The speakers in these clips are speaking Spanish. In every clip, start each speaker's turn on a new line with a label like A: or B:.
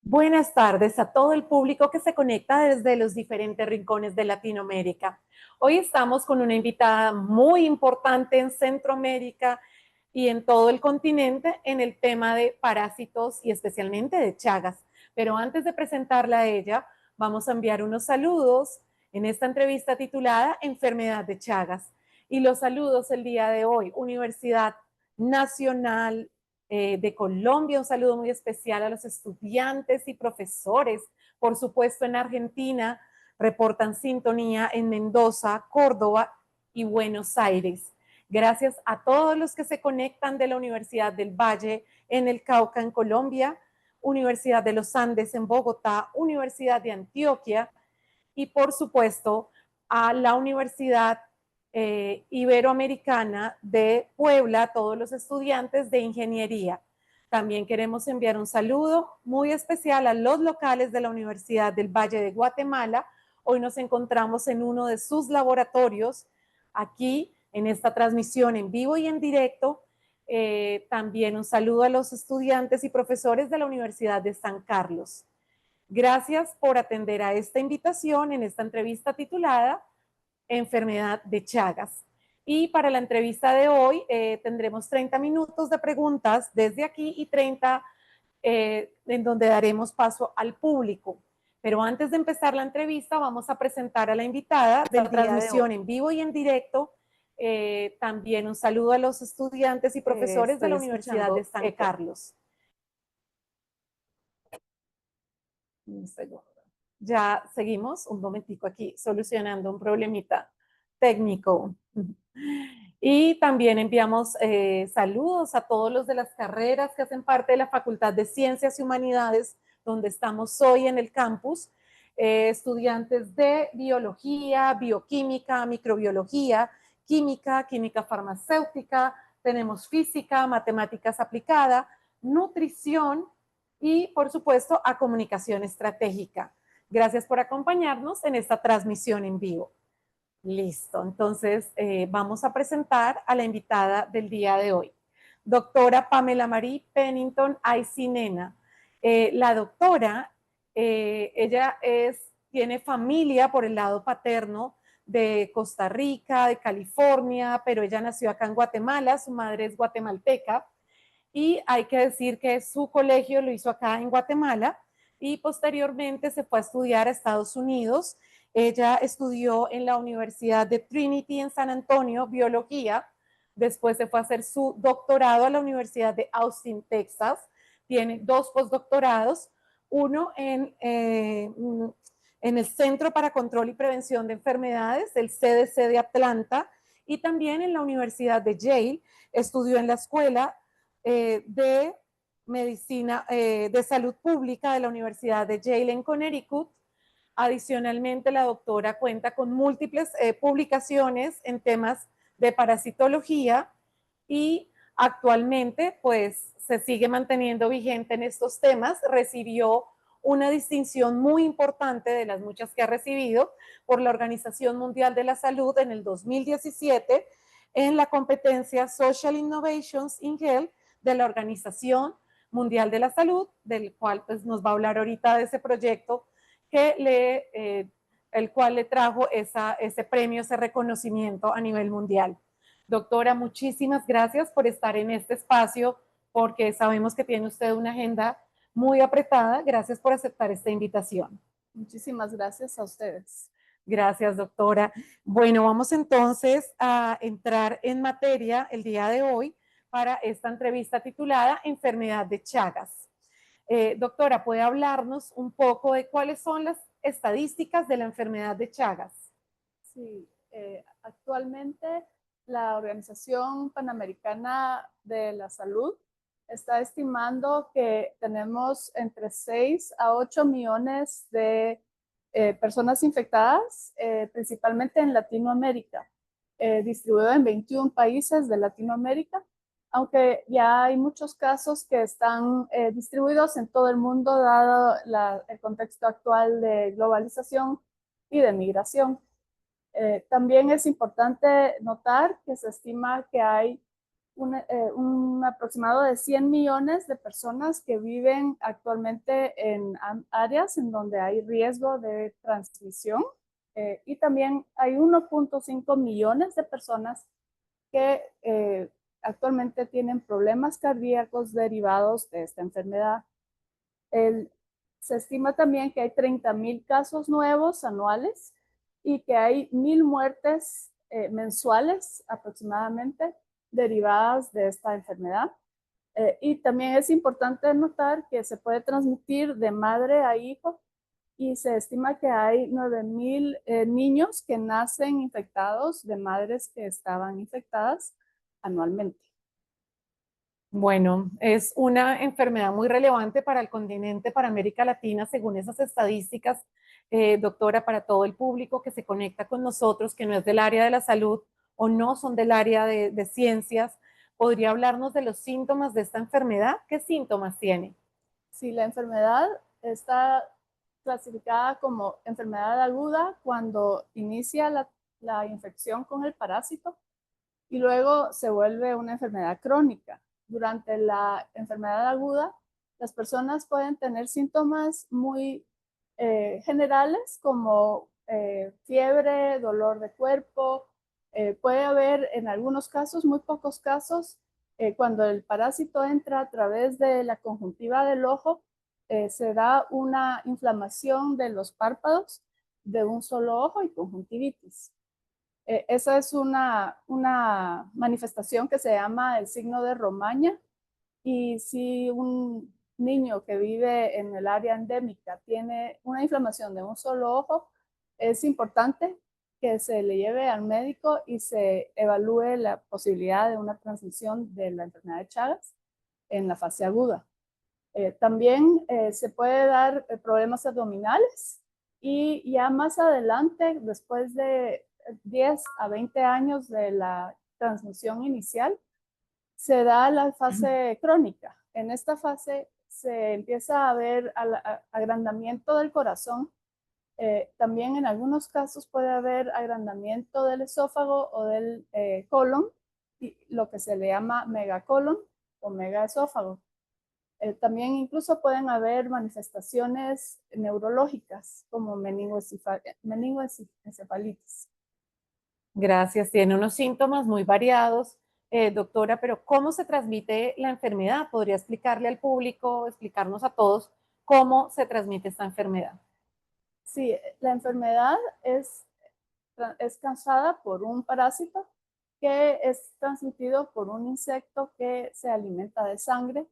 A: Buenas tardes a todo el público que se conecta desde los diferentes rincones de Latinoamérica. Hoy estamos con una invitada muy importante en Centroamérica y en todo el continente en el tema de parásitos y especialmente de Chagas. Pero antes de presentarla a ella, vamos a enviar unos saludos en esta entrevista titulada Enfermedad de Chagas. Y los saludos el día de hoy, Universidad Nacional de Colombia, un saludo muy especial a los estudiantes y profesores, por supuesto en Argentina, reportan sintonía en Mendoza, Córdoba y Buenos Aires. Gracias a todos los que se conectan de la Universidad del Valle en el Cauca, en Colombia, Universidad de los Andes en Bogotá, Universidad de Antioquia y por supuesto a la Universidad Iberoamericana de Puebla, a todos los estudiantes de ingeniería. También queremos enviar un saludo muy especial a los locales de la Universidad del Valle de Guatemala. Hoy nos encontramos en uno de sus laboratorios, aquí en esta transmisión en vivo y en directo. También un saludo a los estudiantes y profesores de la Universidad de San Carlos. Gracias por atender a esta invitación en esta entrevista titulada Enfermedad de Chagas. Y para la entrevista de hoy tendremos 30 minutos de preguntas desde aquí y 30 en donde daremos paso al público. Pero antes de empezar la entrevista vamos a presentar a la invitada de la transmisión en vivo y en directo. También un saludo a los estudiantes y profesores de la Universidad de San Carlos. Un segundo. Ya seguimos un momentico aquí solucionando un problemita técnico. Y también enviamos saludos a todos los de las carreras que hacen parte de la Facultad de Ciencias y Humanidades, donde estamos hoy en el campus. Estudiantes de biología, bioquímica, microbiología, química, química farmacéutica, tenemos física, matemáticas aplicada, nutrición y, por supuesto, a comunicación estratégica. Gracias por acompañarnos en esta transmisión en vivo. Listo, entonces vamos a presentar a la invitada del día de hoy, doctora Pamela Marie Pennington Aycinena. La doctora, ella tiene familia por el lado paterno de Costa Rica, de California, pero ella nació acá en Guatemala, su madre es guatemalteca, y hay que decir que su colegio lo hizo acá en Guatemala y posteriormente se fue a estudiar a Estados Unidos. Ella estudió en la Universidad de Trinity en San Antonio, biología. Después se fue a hacer su doctorado a la Universidad de Austin, Texas. Tiene 2 postdoctorados, uno en el Centro para Control y Prevención de Enfermedades, el CDC de Atlanta, y también en la Universidad de Yale. Estudió en la Escuela de Medicina de Salud Pública de la Universidad de Yale en Connecticut. Adicionalmente, la doctora cuenta con múltiples publicaciones en temas de parasitología y actualmente pues se sigue manteniendo vigente en estos temas. Recibió una distinción muy importante de las muchas que ha recibido por la Organización Mundial de la Salud en el 2017 en la competencia Social Innovations in Health de la Organización Mundial de la Salud, del cual pues, nos va a hablar ahorita de ese proyecto el cual le trajo ese premio, ese reconocimiento a nivel mundial. Doctora, muchísimas gracias por estar en este espacio, porque sabemos que tiene usted una agenda muy apretada. Gracias por aceptar esta invitación.
B: Muchísimas gracias a ustedes.
A: Gracias, doctora. Bueno, vamos entonces a entrar en materia el día de hoy para esta entrevista titulada Enfermedad de Chagas. Doctora, ¿puede hablarnos un poco de cuáles son las estadísticas de la enfermedad de Chagas?
B: Sí, actualmente la Organización Panamericana de la Salud está estimando que tenemos entre 6 a 8 millones de personas infectadas, principalmente en Latinoamérica, distribuido en 21 países de Latinoamérica, aunque ya hay muchos casos que están distribuidos en todo el mundo, dado el contexto actual de globalización y de migración. También es importante notar que se estima que hay un aproximado de 100 millones de personas que viven actualmente en áreas en donde hay riesgo de transmisión. Y también hay 1.5 millones de personas que actualmente tienen problemas cardíacos derivados de esta enfermedad. Se estima también que hay 30,000 casos nuevos anuales y que hay 1,000 muertes mensuales aproximadamente derivadas de esta enfermedad. Y también es importante notar que se puede transmitir de madre a hijo y se estima que hay 9,000 niños que nacen infectados de madres que estaban infectadas anualmente.
A: Bueno, es una enfermedad muy relevante para el continente, para América Latina, según esas estadísticas, doctora, para todo el público que se conecta con nosotros, que no es del área de la salud o no son del área de ciencias. ¿Podría hablarnos de los síntomas de esta enfermedad? ¿Qué síntomas tiene?
B: Sí, la enfermedad está clasificada como enfermedad aguda cuando inicia la infección con el parásito y luego se vuelve una enfermedad crónica. Durante la enfermedad aguda, las personas pueden tener síntomas muy generales como fiebre, dolor de cuerpo. Puede haber en algunos casos, muy pocos casos, cuando el parásito entra a través de la conjuntiva del ojo, se da una inflamación de los párpados de un solo ojo y conjuntivitis. Esa es una manifestación que se llama el signo de Romaña. Y si un niño que vive en el área endémica tiene una inflamación de un solo ojo, es importante que se le lleve al médico y se evalúe la posibilidad de una transmisión de la enfermedad de Chagas en la fase aguda. También se puede dar problemas abdominales y ya más adelante, después de 10 a 20 años de la transmisión inicial, se da la fase crónica. En esta fase se empieza a ver agrandamiento del corazón. También en algunos casos puede haber agrandamiento del esófago o del colon, lo que se le llama megacolon o megaesófago. También incluso pueden haber manifestaciones neurológicas como meningoencefalitis.
A: Gracias. Tiene unos síntomas muy variados, doctora, pero ¿cómo se transmite la enfermedad? ¿Podría explicarle al público, explicarnos a todos cómo se transmite esta enfermedad?
B: Sí, la enfermedad es causada por un parásito que es transmitido por un insecto que se alimenta de sangre.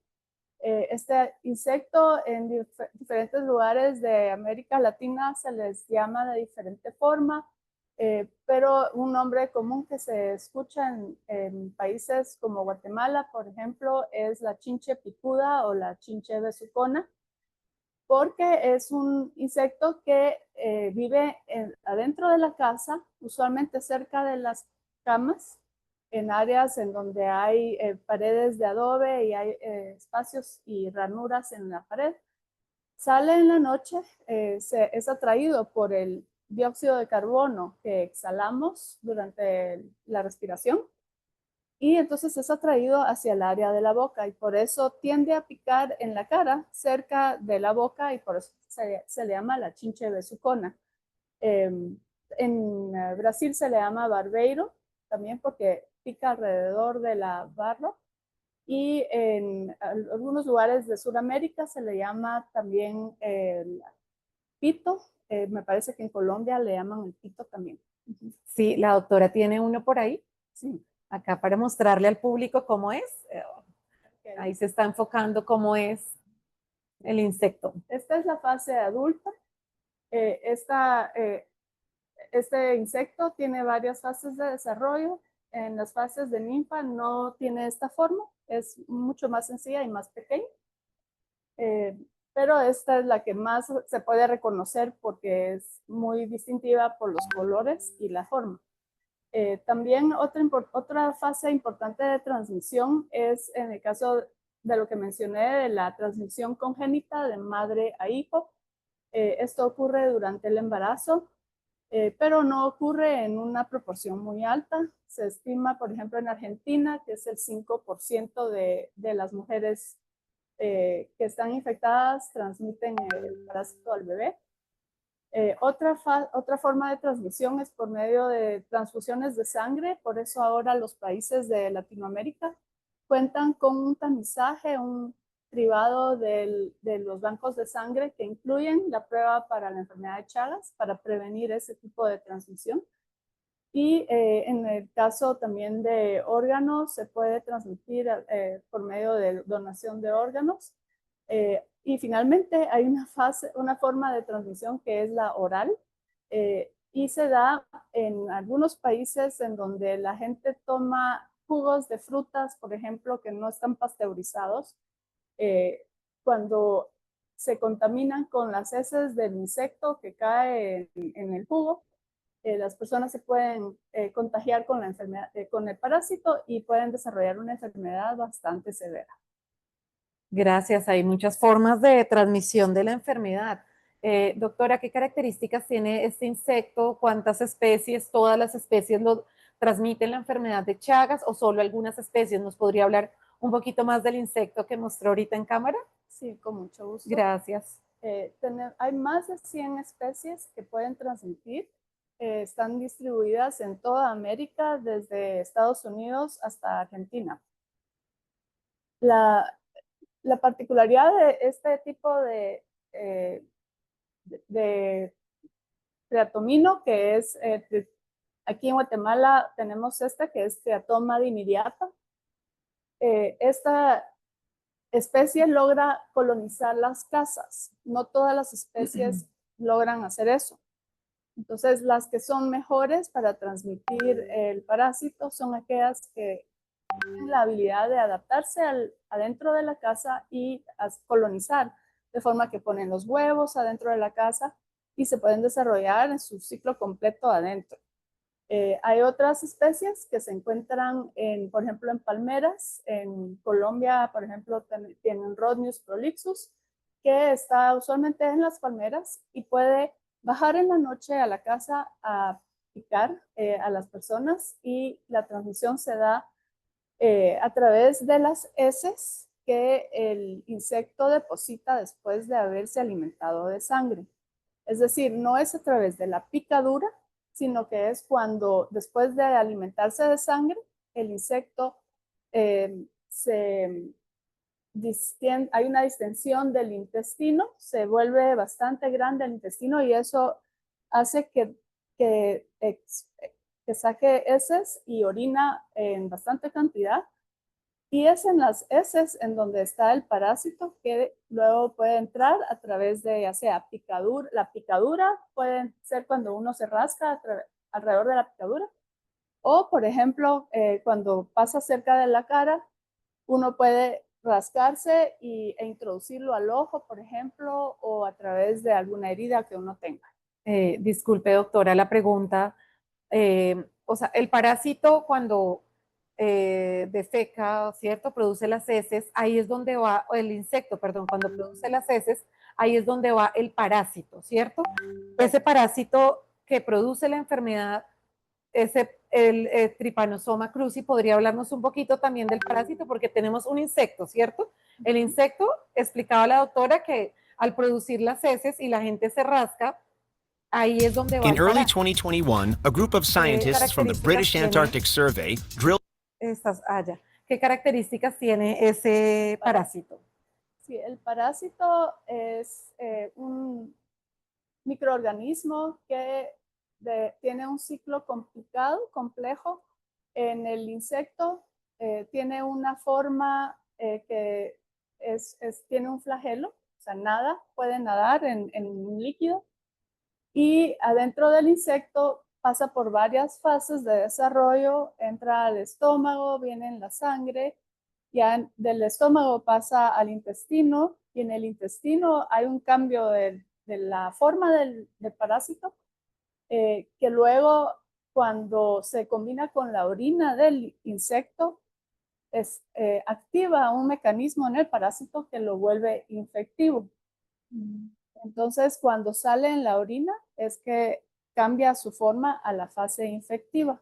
B: Este insecto en diferentes lugares de América Latina se les llama de diferente forma, pero un nombre común que se escucha en países como Guatemala, por ejemplo, es la chinche picuda o la chinche besucona, porque es un insecto que vive adentro de la casa, usualmente cerca de las camas, en áreas en donde hay paredes de adobe y hay espacios y ranuras en la pared. Sale en la noche, es atraído por el dióxido de carbono que exhalamos durante la respiración y entonces es atraído hacia el área de la boca y por eso tiende a picar en la cara cerca de la boca y por eso se le llama la chinche besucona. En Brasil se le llama barbeiro también porque pica alrededor de la barba y en algunos lugares de Sudamérica se le llama también el pito. Me parece que en Colombia le llaman el pito también.
A: Sí, la doctora tiene uno por ahí,
B: Sí.
A: acá para mostrarle al público cómo es. Ahí se está enfocando cómo es el insecto.
B: Esta es la fase adulta. Este insecto tiene varias fases de desarrollo. En las fases de ninfa no tiene esta forma, es mucho más sencilla y más pequeña. Pero esta es la que más se puede reconocer porque es muy distintiva por los colores y la forma. También otra fase importante de transmisión es en el caso de lo que mencioné de la transmisión congénita de madre a hijo. Esto ocurre durante el embarazo. pero no ocurre en una proporción muy alta. Se estima, por ejemplo, en Argentina, que es el 5% de las mujeres que están infectadas transmiten el parásito al bebé. Otra forma de transmisión es por medio de transfusiones de sangre, por eso ahora los países de Latinoamérica cuentan con un tamizaje, un cribado de los bancos de sangre que incluyen la prueba para la enfermedad de Chagas para prevenir ese tipo de transmisión. Y en el caso también de órganos, se puede transmitir por medio de donación de órganos. Y finalmente hay una forma de transmisión que es la oral, y se da en algunos países en donde la gente toma jugos de frutas, por ejemplo, que no están pasteurizados, cuando se contaminan con las heces del insecto que cae en el jugo, las personas se pueden contagiar con la enfermedad, con el parásito, y pueden desarrollar una enfermedad bastante severa.
A: Gracias. Hay muchas formas de transmisión de la enfermedad. Doctora, ¿qué características tiene este insecto? ¿Cuántas especies? ¿Todas las especies lo transmiten la enfermedad de Chagas o solo algunas especies? ¿Nos podría hablar un poquito más del insecto que mostró ahorita en cámara?
B: Sí, con mucho gusto.
A: Gracias.
B: Hay más de 100 especies que pueden transmitir. Están distribuidas en toda América, desde Estados Unidos hasta Argentina. La particularidad de este tipo de triatomino, que es, aquí en Guatemala tenemos que es Triatoma dimidiata. Esta especie logra colonizar las casas. No todas las especies logran hacer eso. Entonces, las que son mejores para transmitir el parásito son aquellas que tienen la habilidad de adaptarse adentro de la casa y colonizar, de forma que ponen los huevos adentro de la casa y se pueden desarrollar en su ciclo completo adentro. Hay otras especies que se encuentran, por ejemplo, en palmeras. En Colombia, por ejemplo, tienen Rhodnius prolixus, que está usualmente en las palmeras y puede bajar en la noche a la casa a picar a las personas, y la transmisión se da a través de las heces que el insecto deposita después de haberse alimentado de sangre. Es decir, no es a través de la picadura, sino que es cuando, después de alimentarse de sangre, el insecto hay una distensión del intestino, se vuelve bastante grande el intestino, y eso hace que saque heces y orina en bastante cantidad. Y es en las heces en donde está el parásito, que luego puede entrar a través de, ya sea picadura. La picadura puede ser cuando uno se rasca alrededor de la picadura, o por ejemplo, cuando pasa cerca de la cara, uno puede rascarse e introducirlo al ojo, por ejemplo, o a través de alguna herida que uno tenga.
A: Disculpe, doctora, la pregunta. O sea, el parásito cuando defeca, ¿cierto? Produce las heces, ahí es donde va, o el insecto, perdón, cuando produce las heces, ahí es donde va el parásito, ¿cierto? Ese parásito que produce la enfermedad, el Trypanosoma cruzi, podría hablarnos un poquito también del parásito, porque tenemos un insecto, ¿cierto? El insecto, explicaba la doctora, que al producir las heces y la gente se rasca, ahí es donde va
C: In
A: el
C: early
A: parásito.
C: 2021, a group of scientists from the British Antarctic Survey drilled.
A: ¿Qué características tiene ese parásito?
B: Sí, el parásito es un microorganismo que tiene un ciclo complicado, complejo. En el insecto tiene una forma que tiene un flagelo, o sea, puede nadar en un líquido, y adentro del insecto pasa por varias fases de desarrollo. Entra al estómago, viene en la sangre, ya del estómago pasa al intestino, y en el intestino hay un cambio de la forma del parásito, que luego, cuando se combina con la orina del insecto, activa un mecanismo en el parásito que lo vuelve infectivo. Entonces, cuando sale en la orina, es que cambia su forma a la fase infectiva.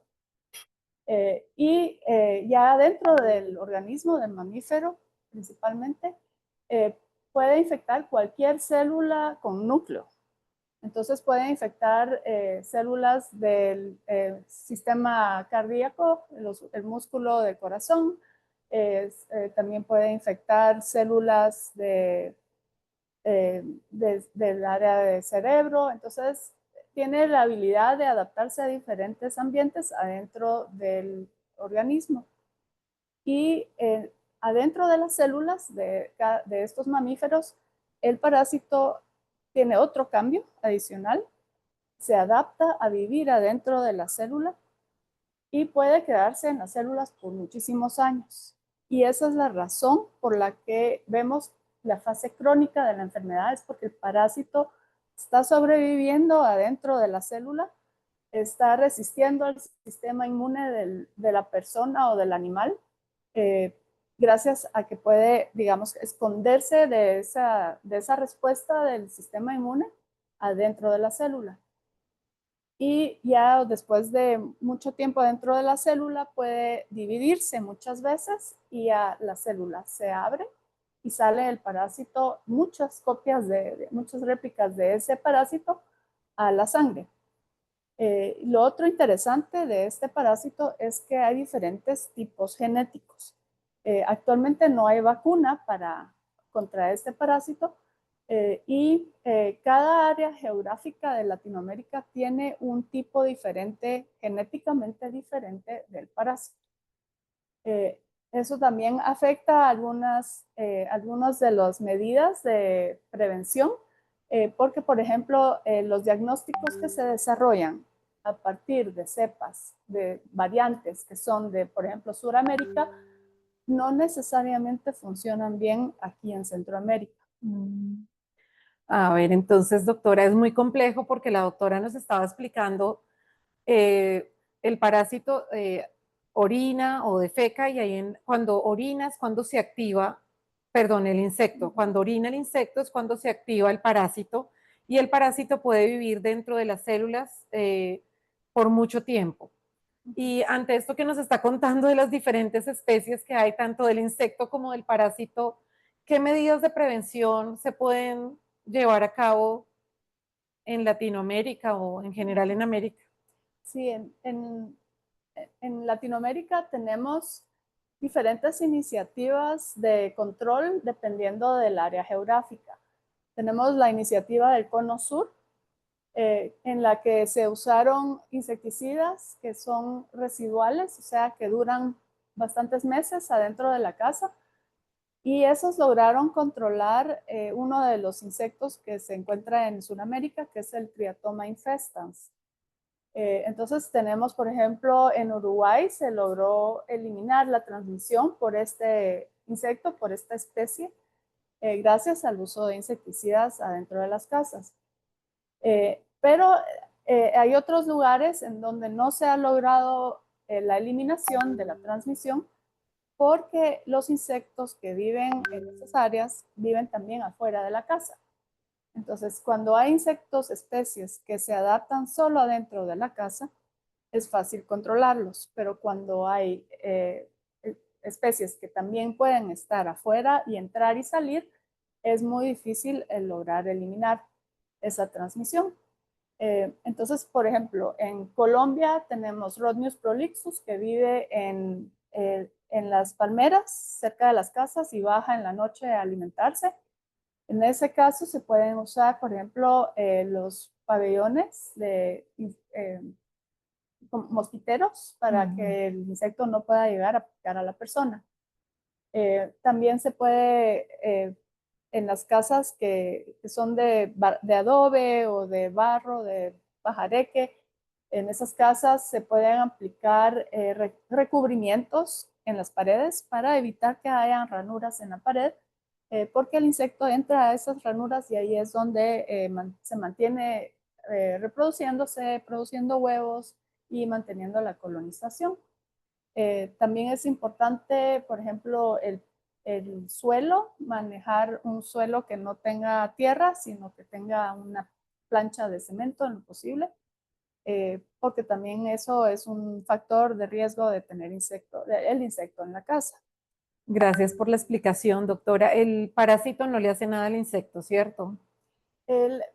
B: Ya dentro del organismo del mamífero, principalmente, puede infectar cualquier célula con núcleo. Entonces puede infectar células del sistema cardíaco, el músculo del corazón. También puede infectar células del área del cerebro. Entonces tiene la habilidad de adaptarse a diferentes ambientes adentro del organismo. Y adentro de las células de estos mamíferos, el parásito tiene otro cambio adicional, se adapta a vivir adentro de la célula y puede quedarse en las células por muchísimos años. Y esa es la razón por la que vemos la fase crónica de la enfermedad, es porque el parásito está sobreviviendo adentro de la célula, está resistiendo al sistema inmune de la persona o del animal, gracias a que puede, digamos, esconderse de esa respuesta del sistema inmune adentro de la célula. Y ya después de mucho tiempo dentro de la célula puede dividirse muchas veces y ya la célula se abre y sale el parásito, muchas copias muchas réplicas de ese parásito a la sangre. Lo otro interesante de este parásito es que hay diferentes tipos genéticos. Actualmente no hay vacuna contra este parásito y cada área geográfica de Latinoamérica tiene un tipo diferente, genéticamente diferente del parásito. Eso también afecta algunas de las medidas de prevención, porque, por ejemplo, los diagnósticos que se desarrollan a partir de cepas, de variantes que son de, por ejemplo, Sudamérica, no necesariamente funcionan bien aquí en Centroamérica.
A: A ver, entonces, doctora, es muy complejo porque la doctora nos estaba explicando el parásito orina o defeca y ahí cuando orina es cuando se activa, perdón, el insecto. Cuando orina el insecto es cuando se activa el parásito y el parásito puede vivir dentro de las células por mucho tiempo. Y ante esto que nos está contando de las diferentes especies que hay, tanto del insecto como del parásito, ¿qué medidas de prevención se pueden llevar a cabo en Latinoamérica o en general en América?
B: Sí, en Latinoamérica tenemos diferentes iniciativas de control dependiendo del área geográfica. Tenemos la iniciativa del Cono Sur, en la que se usaron insecticidas que son residuales, o sea, que duran bastantes meses adentro de la casa. Y esos lograron controlar uno de los insectos que se encuentra en Sudamérica, que es el Triatoma infestans. Entonces tenemos, por ejemplo, en Uruguay se logró eliminar la transmisión por este insecto, por esta especie, gracias al uso de insecticidas adentro de las casas. Pero hay otros lugares en donde no se ha logrado la eliminación de la transmisión porque los insectos que viven en esas áreas viven también afuera de la casa. Entonces, cuando hay insectos, especies que se adaptan solo adentro de la casa, es fácil controlarlos, pero cuando hay especies que también pueden estar afuera y entrar y salir, es muy difícil lograr eliminar esa transmisión. Entonces, por ejemplo, en Colombia tenemos Rhodnius prolixus que vive en las palmeras cerca de las casas y baja en la noche a alimentarse. En ese caso se pueden usar, por ejemplo, los pabellones de mosquiteros para que el insecto no pueda llegar a picar a la persona. También se puede, en las casas que son de adobe o de barro, de pajareque, en esas casas se pueden aplicar recubrimientos en las paredes para evitar que hayan ranuras en la pared, porque el insecto entra a esas ranuras y ahí es donde se mantiene reproduciéndose, produciendo huevos y manteniendo la colonización. También es importante, por ejemplo, el suelo, manejar un suelo que no tenga tierra, sino que tenga una plancha de cemento en lo posible. porque también eso es un factor de riesgo de tener el insecto en la casa.
A: Gracias por la explicación, doctora. El parásito no le hace nada al insecto, ¿cierto?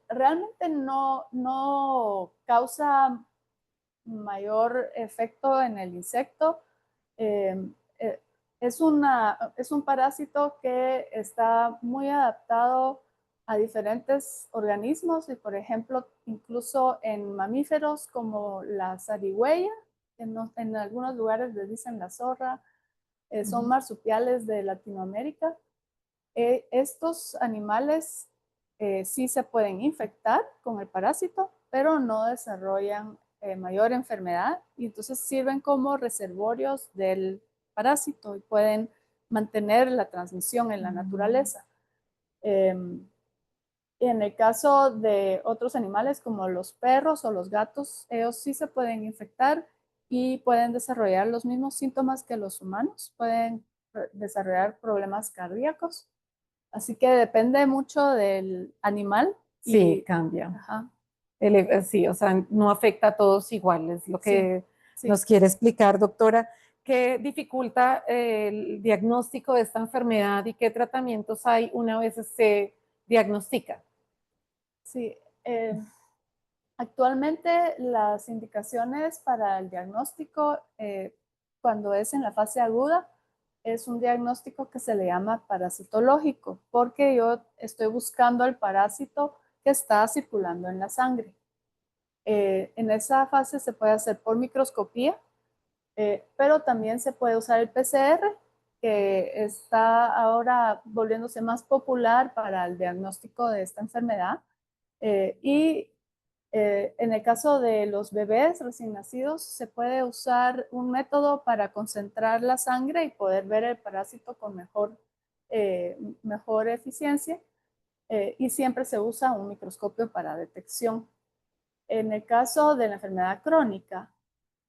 B: Realmente no causa mayor efecto en el insecto. Eh, eh, es un parásito que está muy adaptado a diferentes organismos y, por ejemplo, incluso en mamíferos como la zarigüeya, en algunos lugares les dicen la zorra, son marsupiales de Latinoamérica. Estos animales sí se pueden infectar con el parásito, pero no desarrollan mayor enfermedad y entonces sirven como reservorios del parásito y pueden mantener la transmisión en la naturaleza. En el caso de otros animales como los perros o los gatos, ellos sí se pueden infectar y pueden desarrollar los mismos síntomas que los humanos, pueden desarrollar problemas cardíacos. Así que depende mucho del animal.
A: Sí, cambia.
B: Ajá.
A: Sí, o sea, no afecta a todos igual, es lo que
B: sí.
A: nos quiere explicar, doctora. ¿Qué dificulta el diagnóstico de esta enfermedad y qué tratamientos hay una vez se diagnostica?
B: Sí, actualmente las indicaciones para el diagnóstico, cuando es en la fase aguda, es un diagnóstico que se le llama parasitológico, porque yo estoy buscando el parásito que está circulando en la sangre. En esa fase se puede hacer por microscopía, pero también se puede usar el PCR, que está ahora volviéndose más popular para el diagnóstico de esta enfermedad. Y en el caso de los bebés recién nacidos, se puede usar un método para concentrar la sangre y poder ver el parásito con mejor eficiencia. Y siempre se usa un microscopio para detección. En el caso de la enfermedad crónica,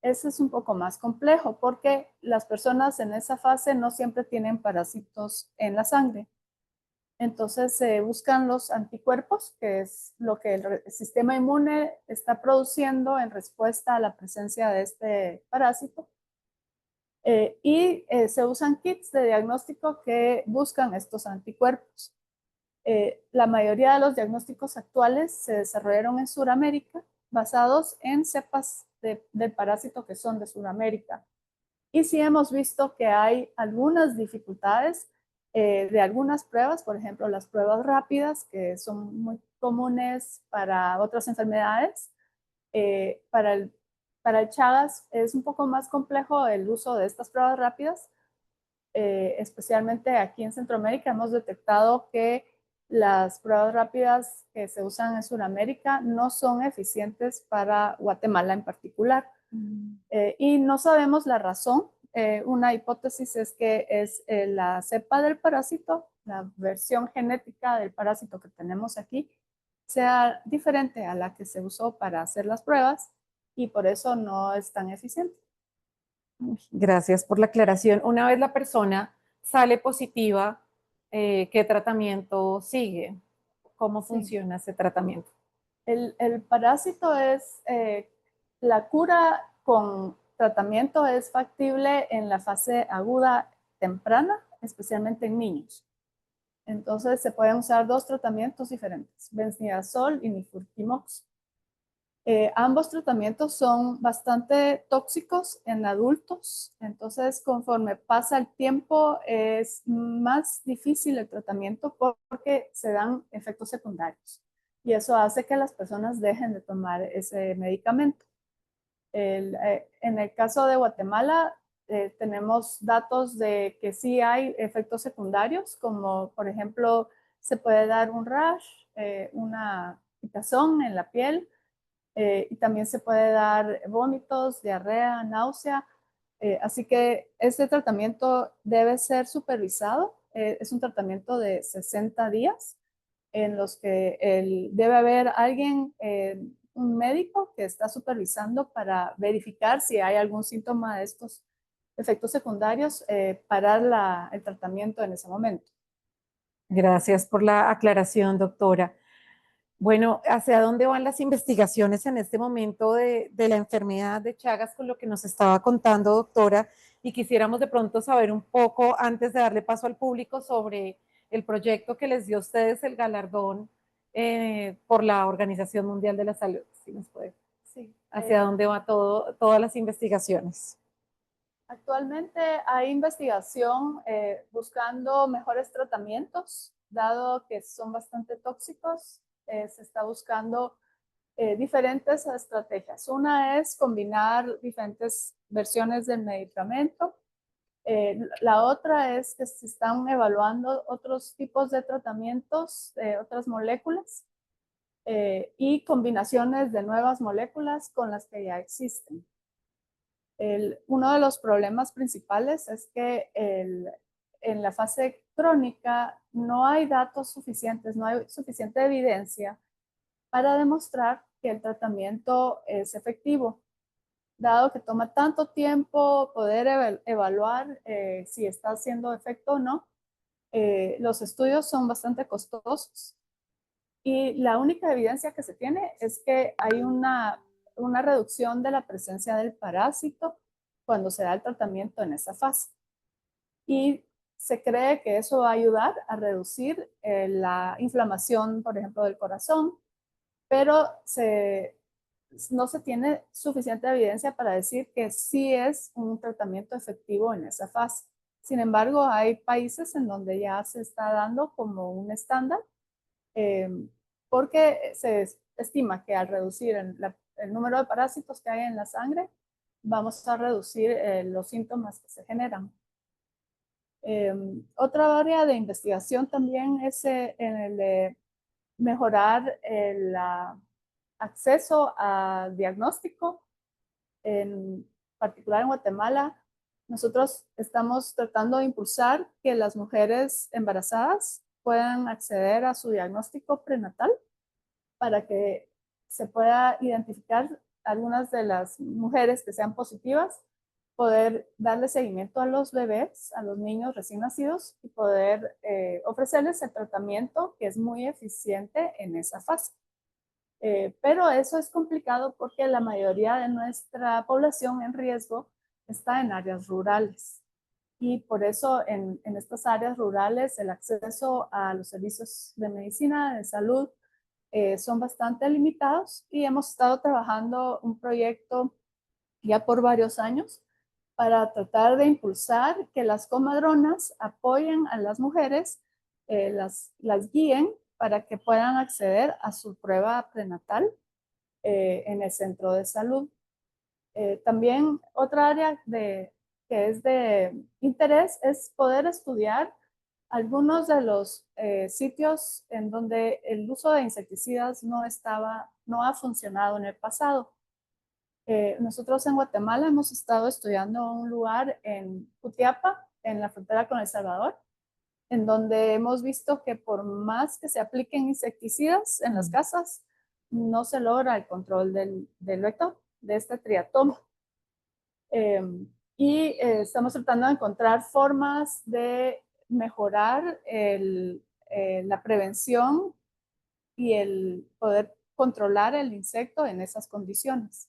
B: ese es un poco más complejo porque las personas en esa fase no siempre tienen parásitos en la sangre. Entonces se buscan los anticuerpos, que es lo que el sistema inmune está produciendo en respuesta a la presencia de este parásito. Y se usan kits de diagnóstico que buscan estos anticuerpos. La mayoría de los diagnósticos actuales se desarrollaron en Sudamérica, basados en cepas del parásito que son de Sudamérica. Y sí hemos visto que hay algunas dificultades de algunas pruebas, por ejemplo, las pruebas rápidas, que son muy comunes para otras enfermedades. Para el Chagas es un poco más complejo el uso de estas pruebas rápidas. Especialmente aquí en Centroamérica hemos detectado que las pruebas rápidas que se usan en Sudamérica no son eficientes para Guatemala en particular. Y no sabemos la razón. Una hipótesis es que es la cepa del parásito, la versión genética del parásito que tenemos aquí, sea diferente a la que se usó para hacer las pruebas y por eso no es tan eficiente.
A: Gracias por la aclaración. Una vez la persona sale positiva, ¿qué tratamiento sigue? ¿Cómo funciona ese tratamiento?
B: El parásito es, la cura con tratamiento es factible en la fase aguda temprana, especialmente en niños. Entonces se pueden usar dos tratamientos diferentes, benzimidazol y nifurtimox. Ambos tratamientos son bastante tóxicos en adultos, entonces conforme pasa el tiempo es más difícil el tratamiento porque se dan efectos secundarios y eso hace que las personas dejen de tomar ese medicamento. En el caso de Guatemala, tenemos datos de que sí hay efectos secundarios, como por ejemplo se puede dar un rash, una picazón en la piel, y también se puede dar vómitos, diarrea, náusea. Así que este tratamiento debe ser supervisado. Es un tratamiento de 60 días en los que debe haber alguien, un médico que está supervisando para verificar si hay algún síntoma de estos efectos secundarios, parar el tratamiento en ese momento.
A: Gracias por la aclaración, doctora. Bueno, ¿hacia dónde van las investigaciones en este momento de la enfermedad de Chagas con lo que nos estaba contando, doctora? Y quisiéramos de pronto saber un poco, antes de darle paso al público, sobre el proyecto que les dio a ustedes el galardón por la Organización Mundial de la Salud. Si nos puede.
B: Sí,
A: ¿Hacia dónde va todas las investigaciones?
B: actualmente hay investigación buscando mejores tratamientos, dado que son bastante tóxicos. Se está buscando diferentes estrategias. Una es combinar diferentes versiones del medicamento. La otra es que se están evaluando otros tipos de tratamientos, otras moléculas y combinaciones de nuevas moléculas con las que ya existen. Uno de los problemas principales es que en la fase crónica no hay datos suficientes, no hay suficiente evidencia para demostrar que el tratamiento es efectivo, dado que toma tanto tiempo poder evaluar si está haciendo efecto o no. Los estudios son bastante costosos y la única evidencia que se tiene es que hay una reducción de la presencia del parásito cuando se da el tratamiento en esa fase. Y se cree que eso va a ayudar a reducir la inflamación, por ejemplo, del corazón, pero no se tiene suficiente evidencia para decir que sí es un tratamiento efectivo en esa fase. Sin embargo, hay países en donde ya se está dando como un estándar, porque se estima que al reducir el número de parásitos que hay en la sangre, vamos a reducir los síntomas que se generan. Otra área de investigación también es en el de mejorar el acceso a diagnóstico. En particular en Guatemala, nosotros estamos tratando de impulsar que las mujeres embarazadas puedan acceder a su diagnóstico prenatal para que se pueda identificar algunas de las mujeres que sean positivas, poder darle seguimiento a los bebés, a los niños recién nacidos y poder ofrecerles el tratamiento que es muy eficiente en esa fase. Pero eso es complicado porque la mayoría de nuestra población en riesgo está en áreas rurales. Y por eso en estas áreas rurales el acceso a los servicios de medicina, de salud, son bastante limitados y hemos estado trabajando un proyecto ya por varios años para tratar de impulsar que las comadronas apoyen a las mujeres, las guíen para que puedan acceder a su prueba prenatal en el centro de salud. También otra área que es de interés es poder estudiar algunos de los sitios en donde el uso de insecticidas no ha funcionado en el pasado. Nosotros en Guatemala hemos estado estudiando un lugar en Jutiapa, en la frontera con El Salvador, en donde hemos visto que por más que se apliquen insecticidas en las casas, no se logra el control del vector, de este triatoma. Estamos tratando de encontrar formas de mejorar la prevención y el poder controlar el insecto en esas condiciones.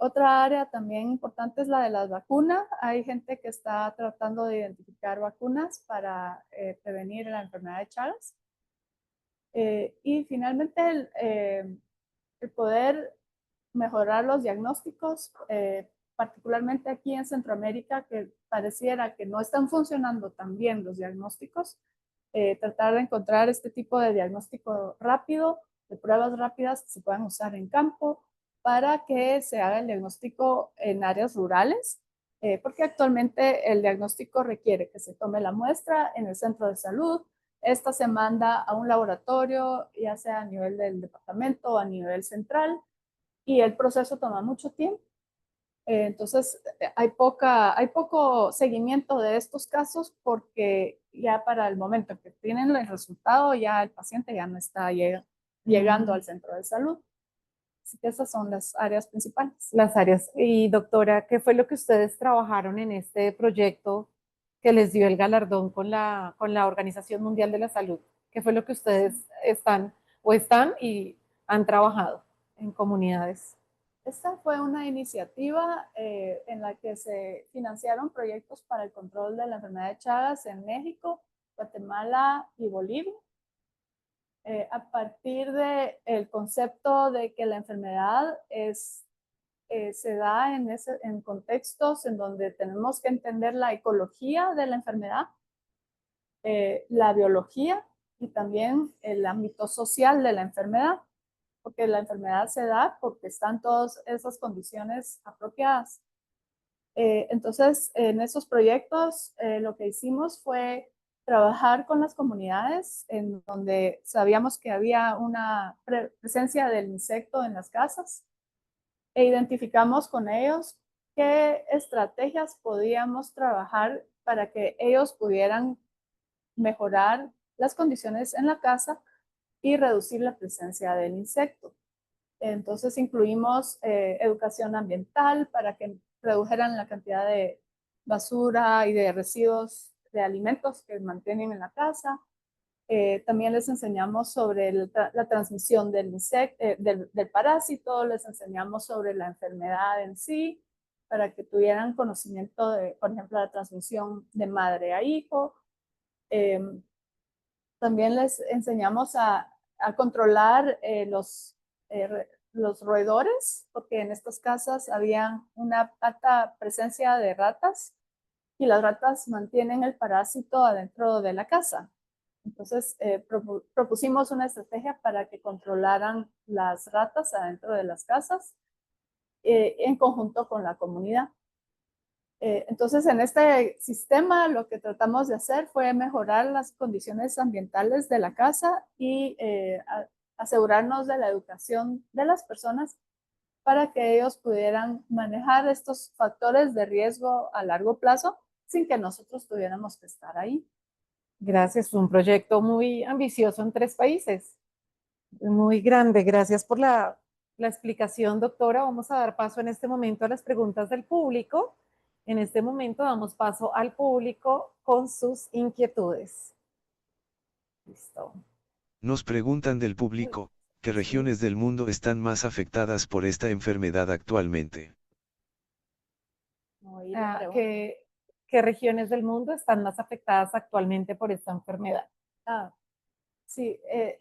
B: Otra área también importante es la de las vacunas. Hay gente que está tratando de identificar vacunas para prevenir la enfermedad de Chagas. Y finalmente el poder mejorar los diagnósticos, particularmente aquí en Centroamérica, que pareciera que no están funcionando tan bien los diagnósticos, tratar de encontrar este tipo de diagnóstico rápido, de pruebas rápidas que se puedan usar en campo para que se haga el diagnóstico en áreas rurales, porque actualmente el diagnóstico requiere que se tome la muestra en el centro de salud, esta se manda a un laboratorio, ya sea a nivel del departamento o a nivel central, y el proceso toma mucho tiempo. Entonces, hay poco seguimiento de estos casos porque ya para el momento que tienen el resultado, ya el paciente ya no está llegando al centro de salud. Así que esas son las áreas principales.
A: Las áreas. Y doctora, ¿qué fue lo que ustedes trabajaron en este proyecto que les dio el galardón con la Organización Mundial de la Salud? ¿Qué fue lo que ustedes están o están y han trabajado en comunidades?
B: Esta fue una iniciativa en la que se financiaron proyectos para el control de la enfermedad de Chagas en México, Guatemala y Bolivia. A partir del concepto de que la enfermedad se da en contextos en donde tenemos que entender la ecología de la enfermedad, la biología y también el ámbito social de la enfermedad, porque la enfermedad se da porque están todas esas condiciones apropiadas. Entonces, en esos proyectos, lo que hicimos fue trabajar con las comunidades en donde sabíamos que había una presencia del insecto en las casas e identificamos con ellos qué estrategias podíamos trabajar para que ellos pudieran mejorar las condiciones en la casa y reducir la presencia del insecto. Entonces incluimos educación ambiental para que redujeran la cantidad de basura y de residuos de alimentos que mantienen en la casa. También les enseñamos sobre la transmisión del parásito, les enseñamos sobre la enfermedad en sí, para que tuvieran conocimiento de, por ejemplo, la transmisión de madre a hijo. También les enseñamos a controlar los roedores, porque en estas casas había una alta presencia de ratas y las ratas mantienen el parásito adentro de la casa. Entonces, propusimos una estrategia para que controlaran las ratas adentro de las casas en conjunto con la comunidad. Entonces, en este sistema lo que tratamos de hacer fue mejorar las condiciones ambientales de la casa y asegurarnos de la educación de las personas para que ellos pudieran manejar estos factores de riesgo a largo plazo sin que nosotros tuviéramos que estar ahí.
A: Gracias, un proyecto muy ambicioso en 3 países, muy grande. Gracias por la explicación, doctora. Vamos a dar paso en este momento a las preguntas del público. En este momento damos paso al público con sus inquietudes. Listo.
D: Nos preguntan del público, ¿qué regiones del mundo están más afectadas por esta enfermedad actualmente?
A: ¿Qué regiones del mundo están más afectadas actualmente por esta enfermedad?
B: Sí,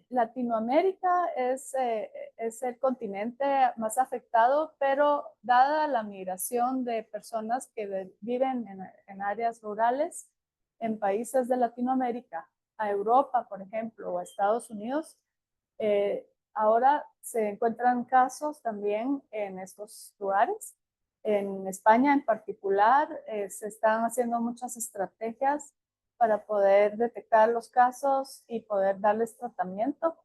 B: Latinoamérica es el continente más afectado, pero dada la migración de personas que viven en áreas rurales en países de Latinoamérica, a Europa, por ejemplo, o a Estados Unidos, ahora se encuentran casos también en estos lugares. En España en particular, se están haciendo muchas estrategias para poder detectar los casos y poder darles tratamiento,